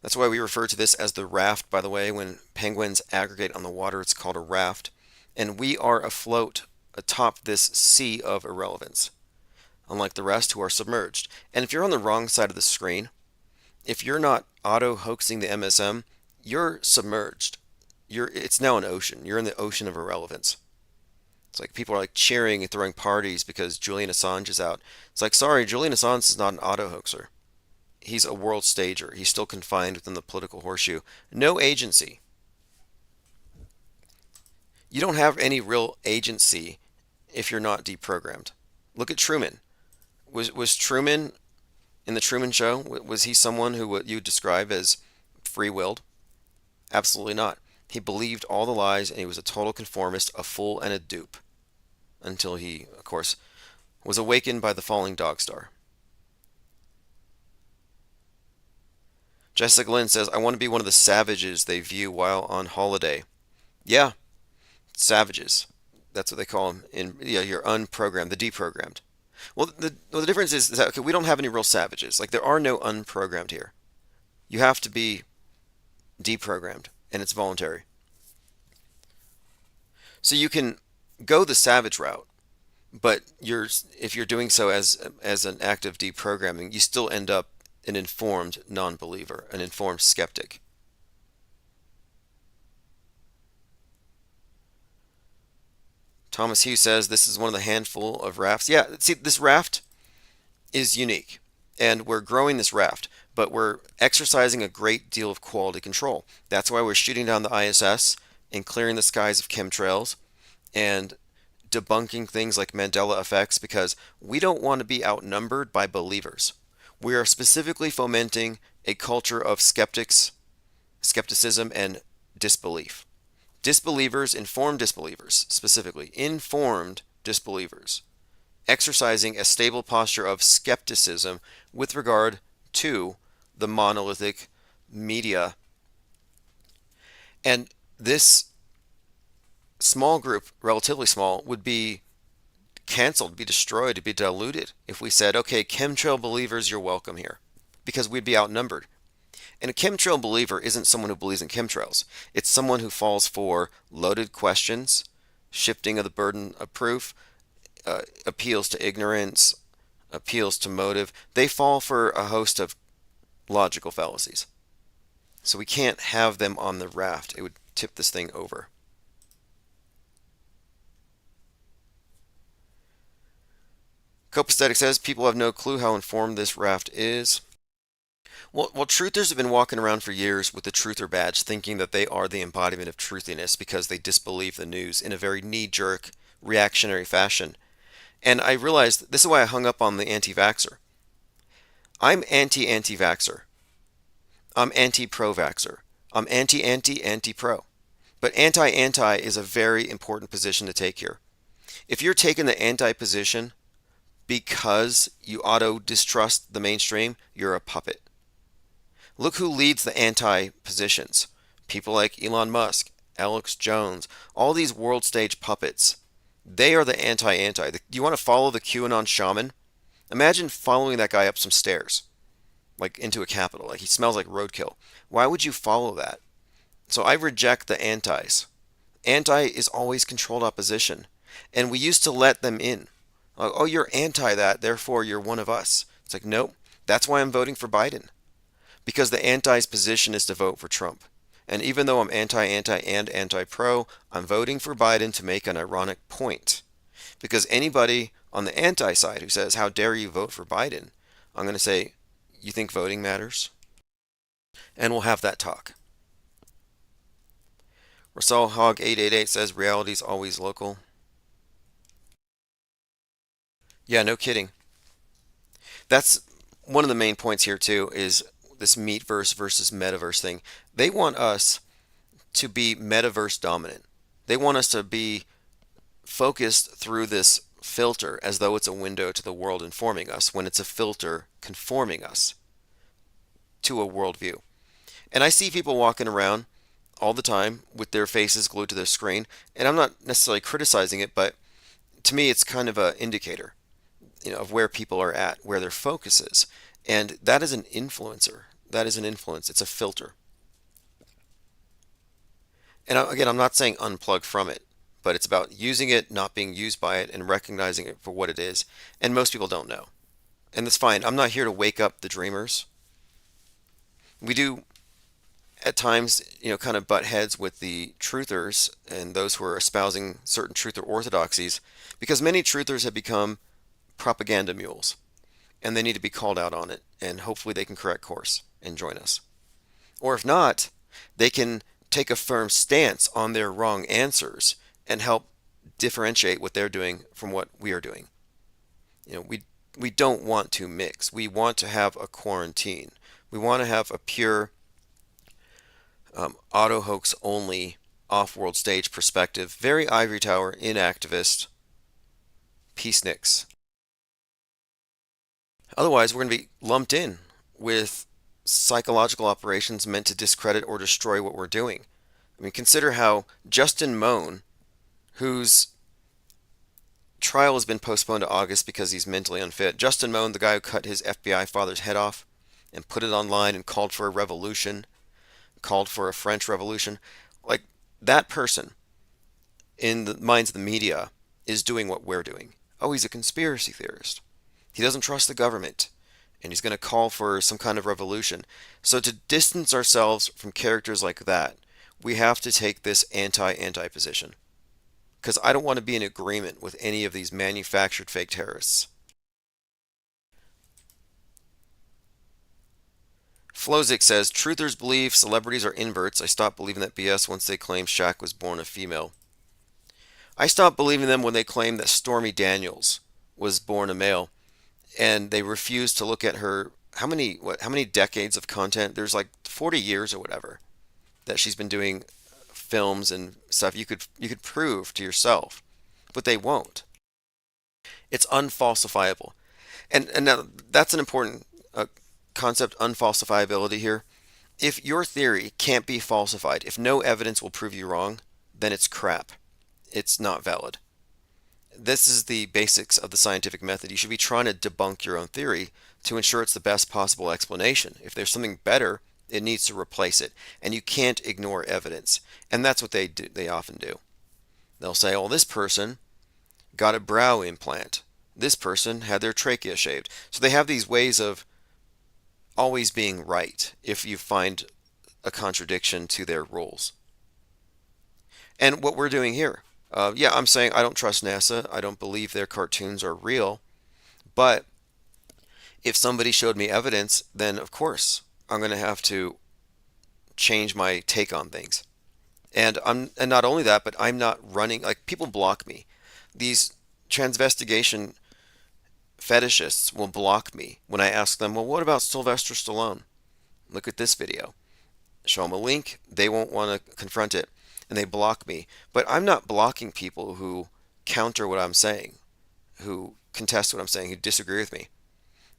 That's why we refer to this as the raft, by the way. When penguins aggregate on the water, it's called a raft. And we are afloat atop this sea of irrelevance, unlike the rest who are submerged. And if you're on the wrong side of the screen, if you're not auto-hoaxing the MSM, you're submerged. It's now an ocean. You're in the ocean of irrelevance. It's like people are like cheering and throwing parties because Julian Assange is out. It's like, sorry, Julian Assange is not an auto-hoaxer. He's a world stager. He's still confined within the political horseshoe. No agency. You don't have any real agency if you're not deprogrammed. Look at Truman. Was Truman in the Truman Show? Was he someone who what you describe as free-willed? Absolutely not. He believed all the lies and he was a total conformist, a fool and a dupe. Until he, of course, was awakened by the falling dog star. Jessica Lynn says, I want to be one of the savages they view while on holiday. Yeah, savages. That's what they call them. You're unprogrammed, the deprogrammed. Well, the difference is that okay, we don't have any real savages. Like there are no unprogrammed here. You have to be deprogrammed, and it's voluntary. So you can go the savage route, but if you're doing so as an act of deprogramming, you still end up an informed non-believer, an informed skeptic. Thomas Hughes says this is one of the handful of rafts. Yeah, see, this raft is unique, and we're growing this raft, but we're exercising a great deal of quality control. That's why we're shooting down the ISS and clearing the skies of chemtrails and debunking things like Mandela effects because we don't want to be outnumbered by believers. We are specifically fomenting a culture of skepticism, and disbelief. Informed disbelievers, specifically, informed disbelievers, exercising a stable posture of skepticism with regard to the monolithic media. And this small group, relatively small, would be canceled, be destroyed, be diluted if we said, okay, chemtrail believers, you're welcome here, because we'd be outnumbered. And a chemtrail believer isn't someone who believes in chemtrails. It's someone who falls for loaded questions, shifting of the burden of proof, appeals to ignorance, appeals to motive. They fall for a host of logical fallacies. So we can't have them on the raft. It would tip this thing over. Copaesthetic says people have no clue how informed this raft is. Well, truthers have been walking around for years with the truther badge thinking that they are the embodiment of truthiness because they disbelieve the news in a very knee-jerk, reactionary fashion. And I realized this is why I hung up on the anti-vaxxer. I'm anti-vaxxer. I'm anti-pro-vaxxer. I'm anti-pro. But anti is a very important position to take here. If you're taking the anti position because you auto-distrust the mainstream, you're a puppet. Look who leads the anti-positions. People like Elon Musk, Alex Jones, all these world stage puppets. They are the anti. Do you want to follow the QAnon shaman? Imagine following that guy up some stairs, like into a Capitol. Like he smells like roadkill. Why would you follow that? So I reject the antis. Anti is always controlled opposition. And we used to let them in. Oh, you're anti that, therefore you're one of us. It's like, nope. That's why I'm voting for Biden. Because the anti's position is to vote for Trump. And even though I'm anti and anti-pro, I'm voting for Biden to make an ironic point. Because anybody on the anti side who says, how dare you vote for Biden? I'm going to say, you think voting matters? And we'll have that talk. Russell Hog 888 says, reality's always local. Yeah, no kidding. That's one of the main points here too, is this meatverse versus metaverse thing. They want us to be metaverse dominant. They want us to be focused through this filter as though it's a window to the world informing us, when it's a filter conforming us to a worldview. And I see people walking around all the time with their faces glued to their screen, and I'm not necessarily criticizing it, but to me it's kind of an indicator, of where people are at, where their focus is. And that is an influencer. That is an influence. It's a filter. And again, I'm not saying unplug from it, but it's about using it, not being used by it, and recognizing it for what it is. And most people don't know. And that's fine. I'm not here to wake up the dreamers. We do, at times, kind of butt heads with the truthers and those who are espousing certain truther orthodoxies, because many truthers have become propaganda mules. And they need to be called out on it, and hopefully they can correct course and join us. Or if not, they can take a firm stance on their wrong answers and help differentiate what they're doing from what we are doing. We don't want to mix. We want to have a quarantine. We want to have a pure auto hoax only off-world stage perspective, very ivory tower, inactivist, peaceniks. Otherwise, we're going to be lumped in with psychological operations meant to discredit or destroy what we're doing. I mean, consider how Justin Moan, whose trial has been postponed to August because he's mentally unfit. Justin Moan, the guy who cut his FBI father's head off and put it online and called for a revolution, called for a French Revolution. Like, that person, in the minds of the media, is doing what we're doing. Oh, he's a conspiracy theorist. He doesn't trust the government, and he's going to call for some kind of revolution. So to distance ourselves from characters like that, we have to take this anti position. Because I don't want to be in agreement with any of these manufactured fake terrorists. Flozik says, truthers believe celebrities are inverts. I stopped believing that BS once they claimed Shaq was born a female. I stopped believing them when they claimed that Stormy Daniels was born a male, and they refused to look at her. How many decades of content? There's like 40 years or whatever that she's been doing films and stuff. You could prove to yourself, but they won't. It's unfalsifiable. And now that's an important concept, unfalsifiability here. If your theory can't be falsified, if no evidence will prove you wrong, then it's crap. It's not valid. This is the basics of the scientific method. You should be trying to debunk your own theory to ensure it's the best possible explanation. If there's something better, it needs to replace it. And you can't ignore evidence. And that's what they do. They often do. They'll say, "Oh, this person got a brow implant. This person had their trachea shaved." So they have these ways of always being right if you find a contradiction to their rules. And what we're doing here, yeah, I'm saying I don't trust NASA. I don't believe their cartoons are real. But if somebody showed me evidence, then of course I'm going to have to change my take on things. And not only that, but I'm not running, like, people block me. These transvestigation fetishists will block me when I ask them, "Well, what about Sylvester Stallone? Look at this video." Show them a link, they won't want to confront it, and they block me. But I'm not blocking people who counter what I'm saying, who contest what I'm saying, who disagree with me.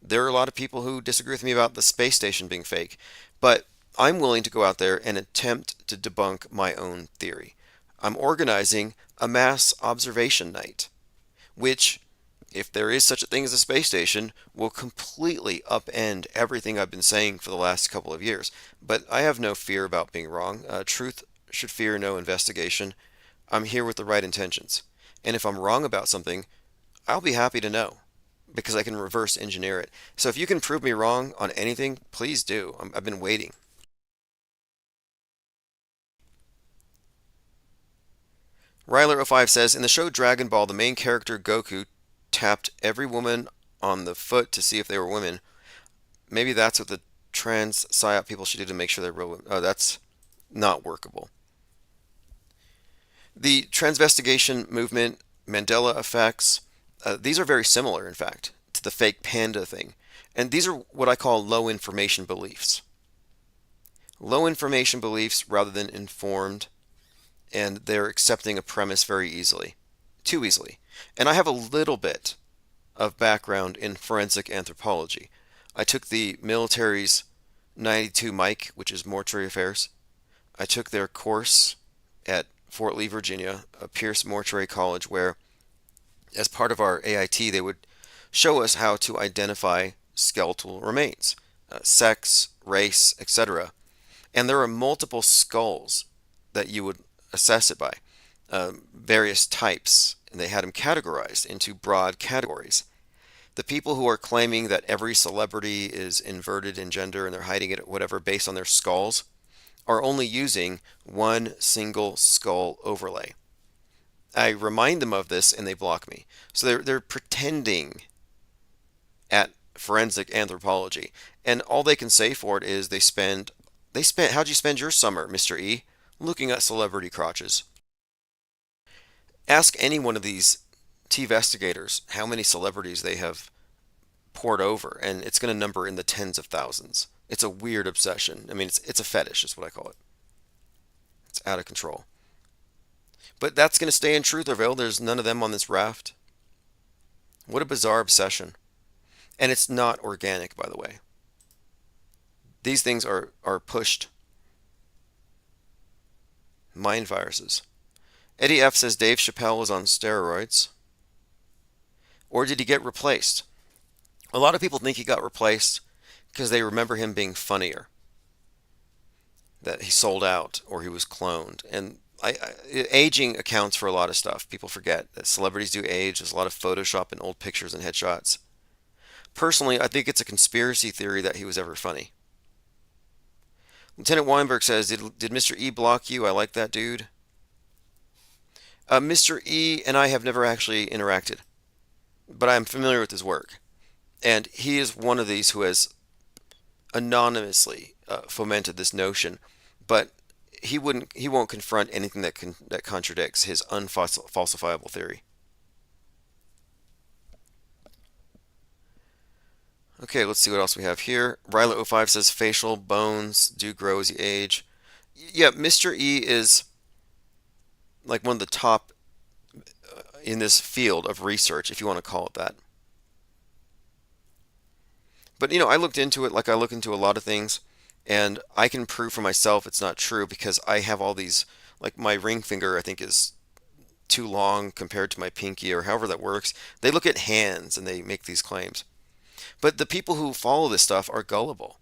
There are a lot of people who disagree with me about the space station being fake, but I'm willing to go out there and attempt to debunk my own theory. I'm organizing a mass observation night, which, if there is such a thing as a space station, will completely upend everything I've been saying for the last couple of years. But I have no fear about being wrong. Truth should fear no investigation. I'm here with the right intentions. And if I'm wrong about something, I'll be happy to know, because I can reverse engineer it. So if you can prove me wrong on anything, please do. I've been waiting. Ryler05 says, in the show Dragon Ball, the main character Goku tapped every woman on the foot to see if they were women. Maybe that's what the trans psyop people should do to make sure they're real women. Oh, that's not workable. The transvestigation movement, Mandela effects, these are very similar, in fact, to the fake panda thing. And these are what I call low information beliefs. Low information beliefs rather than informed, and they're accepting a premise very easily, too easily. And I have a little bit of background in forensic anthropology. I took the military's 92 Mike, which is mortuary affairs. I took their course at Fort Lee, Virginia, a Pierce Mortuary College, where, as part of our AIT, they would show us how to identify skeletal remains, sex, race, etc. And there are multiple skulls that you would assess it by, various types, and they had them categorized into broad categories. The people who are claiming that every celebrity is inverted in gender and they're hiding it, whatever, based on their skulls, are only using one single skull overlay. I remind them of this and they block me. So they're pretending at forensic anthropology, and all they can say for it is they spent. How'd you spend your summer, Mr. E? Looking at celebrity crotches. Ask any one of these T-vestigators how many celebrities they have poured over, and it's going to number in the tens of thousands. It's a weird obsession. I mean, it's a fetish, is what I call it. It's out of control. But that's going to stay in Trutherville. There's none of them on this raft. What a bizarre obsession. And it's not organic, by the way. These things are pushed. Mind viruses. Eddie F. says Dave Chappelle was on steroids. Or did he get replaced? A lot of people think he got replaced because they remember him being funnier. That he sold out or he was cloned. And aging accounts for a lot of stuff. People forget that celebrities do age. There's a lot of Photoshop in old pictures and headshots. Personally, I think it's a conspiracy theory that he was ever funny. Lieutenant Weinberg says, did Mr. E block you? I like that dude. Mr. E and I have never actually interacted, but I'm familiar with his work. And he is one of these who has anonymously fomented this notion, but he won't confront anything that contradicts his unfalsifiable theory. Okay, let's see what else we have here. Ryla05 says facial bones do grow as you age. Yeah, Mr. E is like one of the top in this field of research, if you want to call it that. But I looked into it like I look into a lot of things, and I can prove for myself it's not true because I have all these, like my ring finger, I think is too long compared to my pinky or however that works. They look at hands and they make these claims. But the people who follow this stuff are gullible.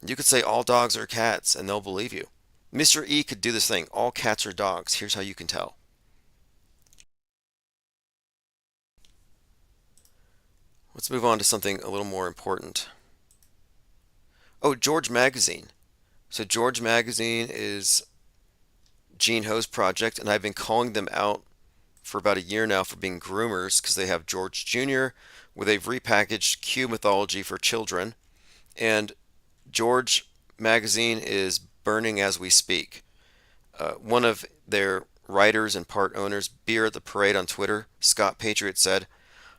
You could say all dogs are cats and they'll believe you. Mr. E could do this thing. All cats are dogs. Here's how you can tell. Let's move on to something a little more important. Oh, George Magazine. So George Magazine is Gene Ho's project, and I've been calling them out for about a year now for being groomers because they have George Jr., where they've repackaged Q mythology for children, and George Magazine is burning as we speak. One of their writers and part owners, Beer at the Parade on Twitter, Scott Patriot, said,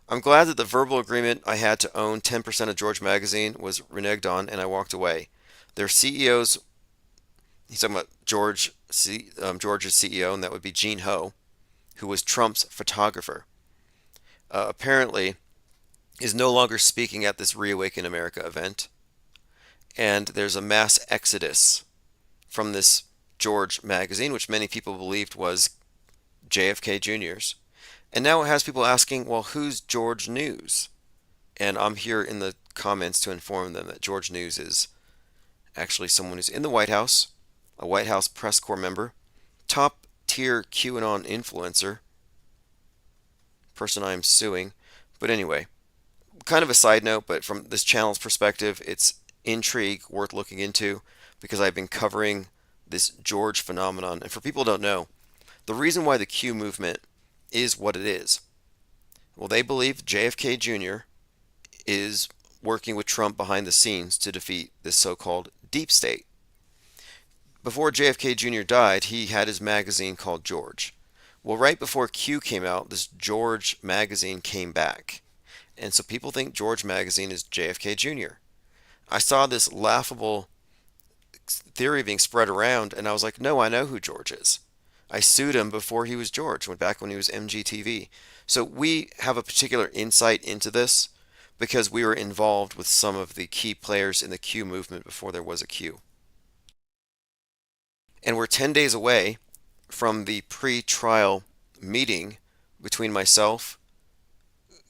I'm glad that the verbal agreement I had to own 10% of George Magazine was reneged on and I walked away. Their CEOs, he's talking about George's CEO, and that would be Gene Ho, who was Trump's photographer, apparently is no longer speaking at this Reawaken America event. And there's a mass exodus from this George Magazine, which many people believed was JFK Jr.'s. And now it has people asking, well, who's George News? And I'm here in the comments to inform them that George News is actually someone who's in the White House, a White House press corps member, top tier QAnon influencer, person I am suing. But anyway, kind of a side note, but from this channel's perspective, it's intrigue worth looking into because I've been covering this George phenomenon. And for people who don't know, the reason why the Q movement is what it is, well, they believe JFK Jr. is working with Trump behind the scenes to defeat this so-called deep state. Before JFK Jr. died, he had his magazine called George. Well, right before Q came out, this George magazine came back. And so people think George magazine is JFK Jr. I saw this laughable theory being spread around, and I was like, no, I know who George is. I sued him before he was George, went back when he was MGTV. So we have a particular insight into this because we were involved with some of the key players in the Q movement before there was a Q. And we're 10 days away from the pre-trial meeting between myself,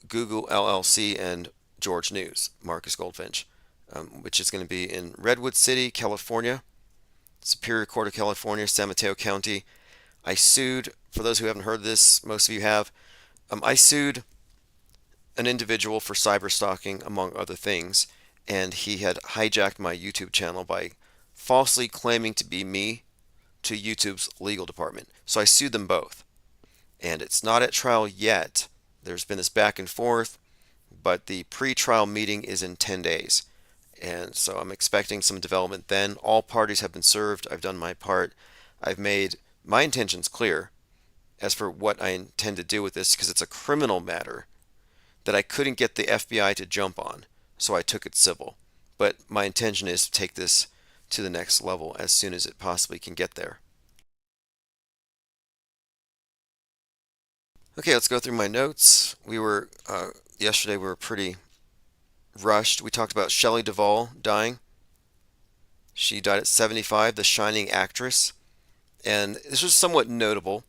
Google LLC, and George News, Marcus Goldfinch, which is going to be in Redwood City, California, Superior Court of California, San Mateo County. I sued, for those who haven't heard this, most of you have, I sued an individual for cyber stalking, among other things, and he had hijacked my YouTube channel by falsely claiming to be me to YouTube's legal department. So I sued them both. And it's not at trial yet. There's been this back and forth, but the pre-trial meeting is in 10 days. And so I'm expecting some development then. All parties have been served. I've done my part. I've made my intentions clear as for what I intend to do with this because it's a criminal matter that I couldn't get the FBI to jump on, so I took it civil. But my intention is to take this to the next level as soon as it possibly can get there. Okay, let's go through my notes. Yesterday we were pretty rushed. We talked about Shelley Duvall dying. She died at 75, the Shining actress. And this was somewhat notable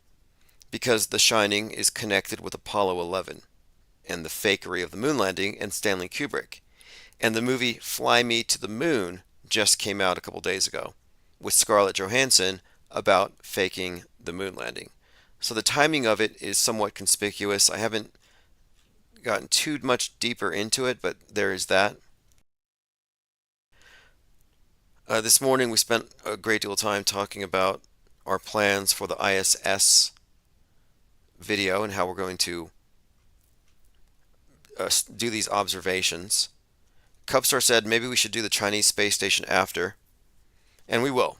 because The Shining is connected with Apollo 11 and the fakery of the moon landing and Stanley Kubrick. And the movie Fly Me to the Moon just came out a couple days ago with Scarlett Johansson about faking the moon landing. So the timing of it is somewhat conspicuous. I haven't gotten too much deeper into it, but there is that. This morning we spent a great deal of time talking about our plans for the ISS video and how we're going to do these observations. Cubstar said maybe we should do the Chinese space station after, and we will.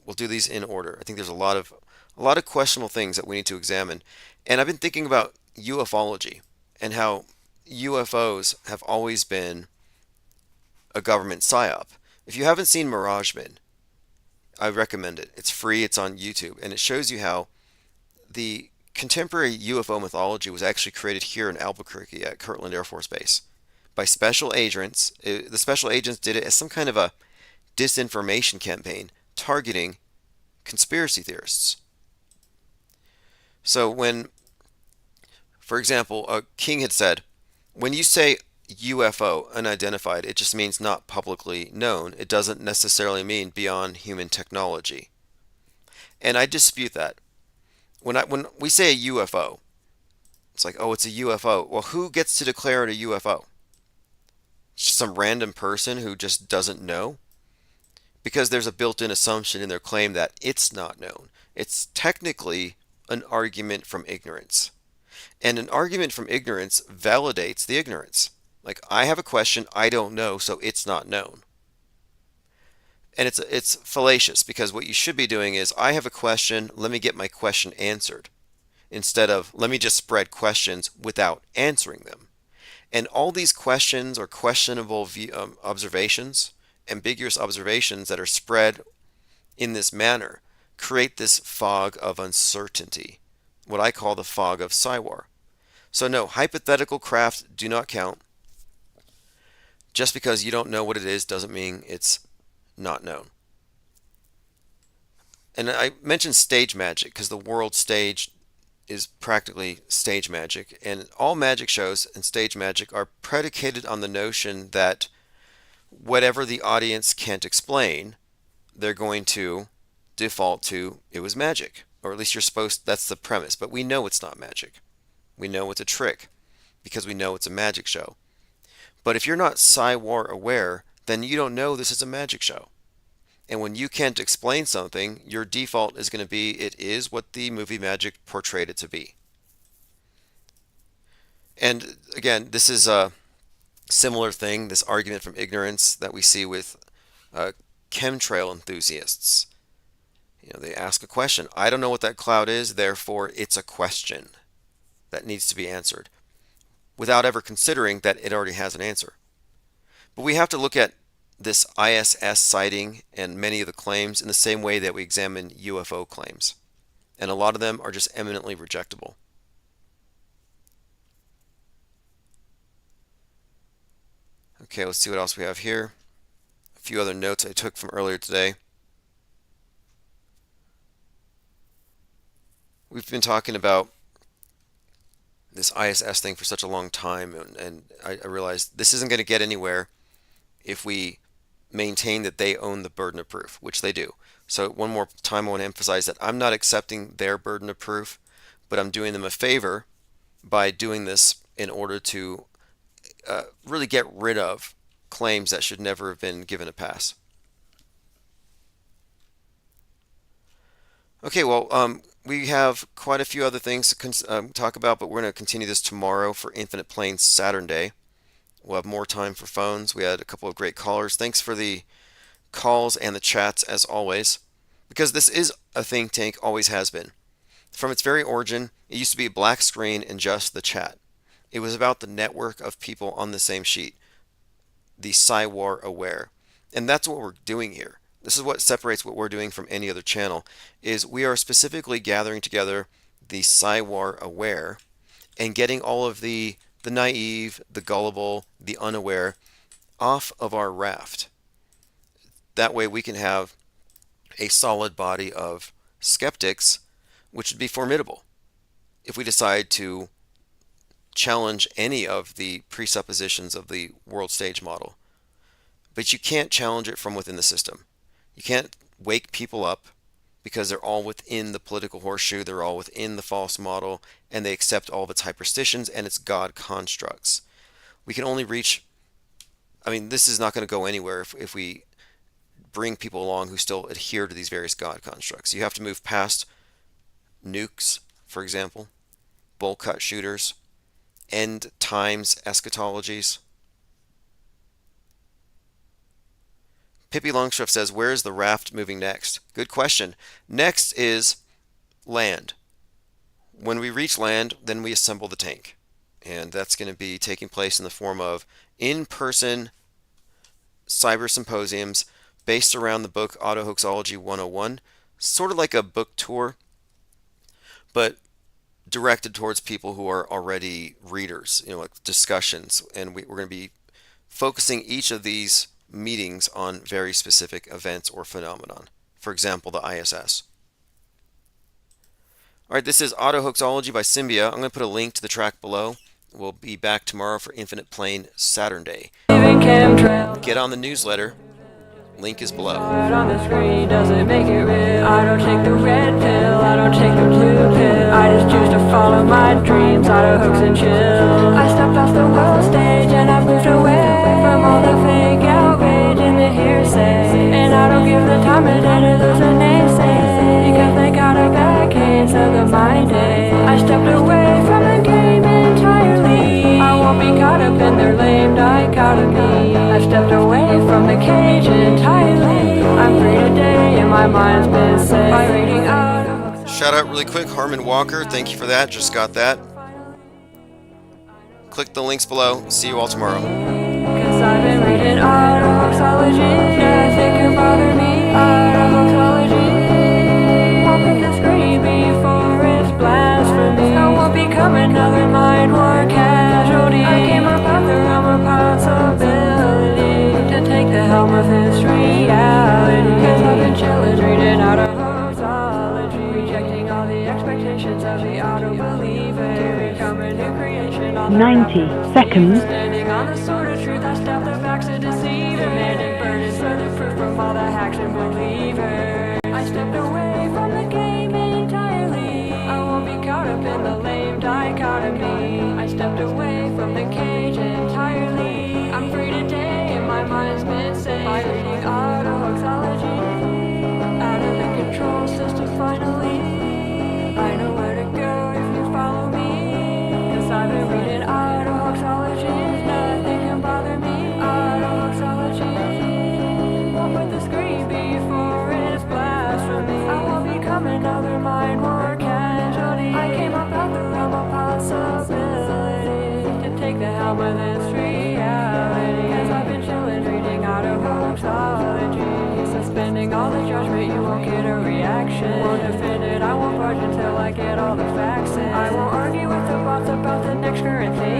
we'll do these in order. I think there's a lot of questionable things that we need to examine. And I've been thinking about ufology and how UFOs have always been a government psyop. If you haven't seen Mirageman, I recommend it. It's free, it's on YouTube, and it shows you how the contemporary UFO mythology was actually created here in Albuquerque at Kirtland Air Force Base by special agents. The special agents did it as some kind of a disinformation campaign targeting conspiracy theorists. So when, for example, King had said, when you say UFO, unidentified, it just means not publicly known. It doesn't necessarily mean beyond human technology. And I dispute that. When we say a UFO, it's like, oh, it's a UFO. Well, who gets to declare it a UFO? Just some random person who just doesn't know? Because there's a built-in assumption in their claim that it's not known. It's technically an argument from ignorance. And an argument from ignorance validates the ignorance. Like, I have a question, I don't know, so it's not known. And it's fallacious, because what you should be doing is, I have a question, let me get my question answered, instead of let me just spread questions without answering them. And all these questions or questionable observations, ambiguous observations that are spread in this manner, create this fog of uncertainty, what I call the fog of Psywar. So no, hypothetical craft do not count. Just because you don't know what it is doesn't mean it's not known. And I mentioned stage magic because the world stage is practically stage magic, and all magic shows and stage magic are predicated on the notion that whatever the audience can't explain, they're going to default to it was magic, or at least that's the premise. But we know it's not magic. We know it's a trick because we know it's a magic show. But if you're not Psywar aware, then you don't know this is a magic show. And when you can't explain something, your default is going to be it is what the movie magic portrayed it to be. And again, this is a similar thing, this argument from ignorance that we see with chemtrail enthusiasts. They ask a question. I don't know what that cloud is, therefore it's a question that needs to be answered, without ever considering that it already has an answer. But we have to look at this ISS sighting and many of the claims in the same way that we examine UFO claims. And a lot of them are just eminently rejectable. Okay, let's see what else we have here. A few other notes I took from earlier today. We've been talking about this ISS thing for such a long time, and I realized this isn't going to get anywhere if we maintain that they own the burden of proof, which they do. So one more time, I want to emphasize that I'm not accepting their burden of proof, but I'm doing them a favor by doing this in order to really get rid of claims that should never have been given a pass. Okay, well, we have quite a few other things to talk about, but we're going to continue this tomorrow for Infinite Planes Saturn Day. We'll have more time for phones. We had a couple of great callers. Thanks for the calls and the chats as always, because this is a think tank, always has been. From its very origin, it used to be a black screen and just the chat. It was about the network of people on the same sheet, the Psywar aware. And that's what we're doing here. This is what separates what we're doing from any other channel, is we are specifically gathering together the Psywar aware and getting all of the naive, the gullible, the unaware off of our raft. That way we can have a solid body of skeptics, which would be formidable if we decide to challenge any of the presuppositions of the world stage model. But you can't challenge it from within the system. You can't wake people up because they're all within the political horseshoe, they're all within the false model, and they accept all of its hyperstitions and its God constructs. We can only reach, this is not going to go anywhere if we bring people along who still adhere to these various God constructs. You have to move past nukes, for example, bowl cut shooters, end times eschatologies, Pippi Longstreth says, where is the raft moving next? Good question. Next is land. When we reach land, then we assemble the tank. And that's going to be taking place in the form of in-person cyber symposiums based around the book Auto Hoaxology 101, sort of like a book tour, but directed towards people who are already readers, like discussions. And we're going to be focusing each of these meetings on very specific events or phenomenon. For example, the ISS. All right, this is Auto Hoaxology by Symbia. I'm going to put a link to the track below. We'll be back tomorrow for Infinite Plane Saturday. Get on the newsletter. Link is below. On the screen doesn't make it real. I don't take the red pill, I don't take the blue pill. I just choose to follow my dreams, auto hoax and chill. I stepped off the world stage and I moved away from all the fake outrage and the hearsay. And I don't give the time of day to those that naysay, because they got a bad case of the mind age. I stepped away from the game entirely. I won't be caught up in their lame dichotomy. I stepped away from the cage entirely. I'm free today and my mind's been set by reading out. Shout out really quick, Harmon Walker. Thank you for that. Just got that. Click the links below. See you all tomorrow. Cause I've been reading auto hoaxology. Nothing can bother me. Auto hoaxology. Won't put the screen before it's blasphemy. I won't become another mind war casualty. I came up out the realm of possibility to take the helm of this reality. Cause I've been chillin' reading auto hoaxology, rejecting all the expectations of the auto believer, to become a new creation on 90 seconds. Standing on the sword of truth, I step the backs of deceiver, demanding burdens for the proof from all the hacks and believers. I stepped away from the game entirely. I won't be caught up in the lame dichotomy. I stepped away from the cage entirely. I'm free today and my mind's been set by reading auto hoaxology. Out of the control system finally. I know where to go if you follow me. Cause I've been reading auto hoaxology. Nothing can bother me. Auto hoaxology. Won't put the screen before it's blasphemy. I won't become another mind war casualty. I came up out the realm of possibility to take the helm of this reality. Cause I've been chillin' reading auto hoaxology, suspending all the judgment. You won't get a reaction. Won't defend it, I won't budge until I get all the facts in. I won't argue with the bots about the next current thing.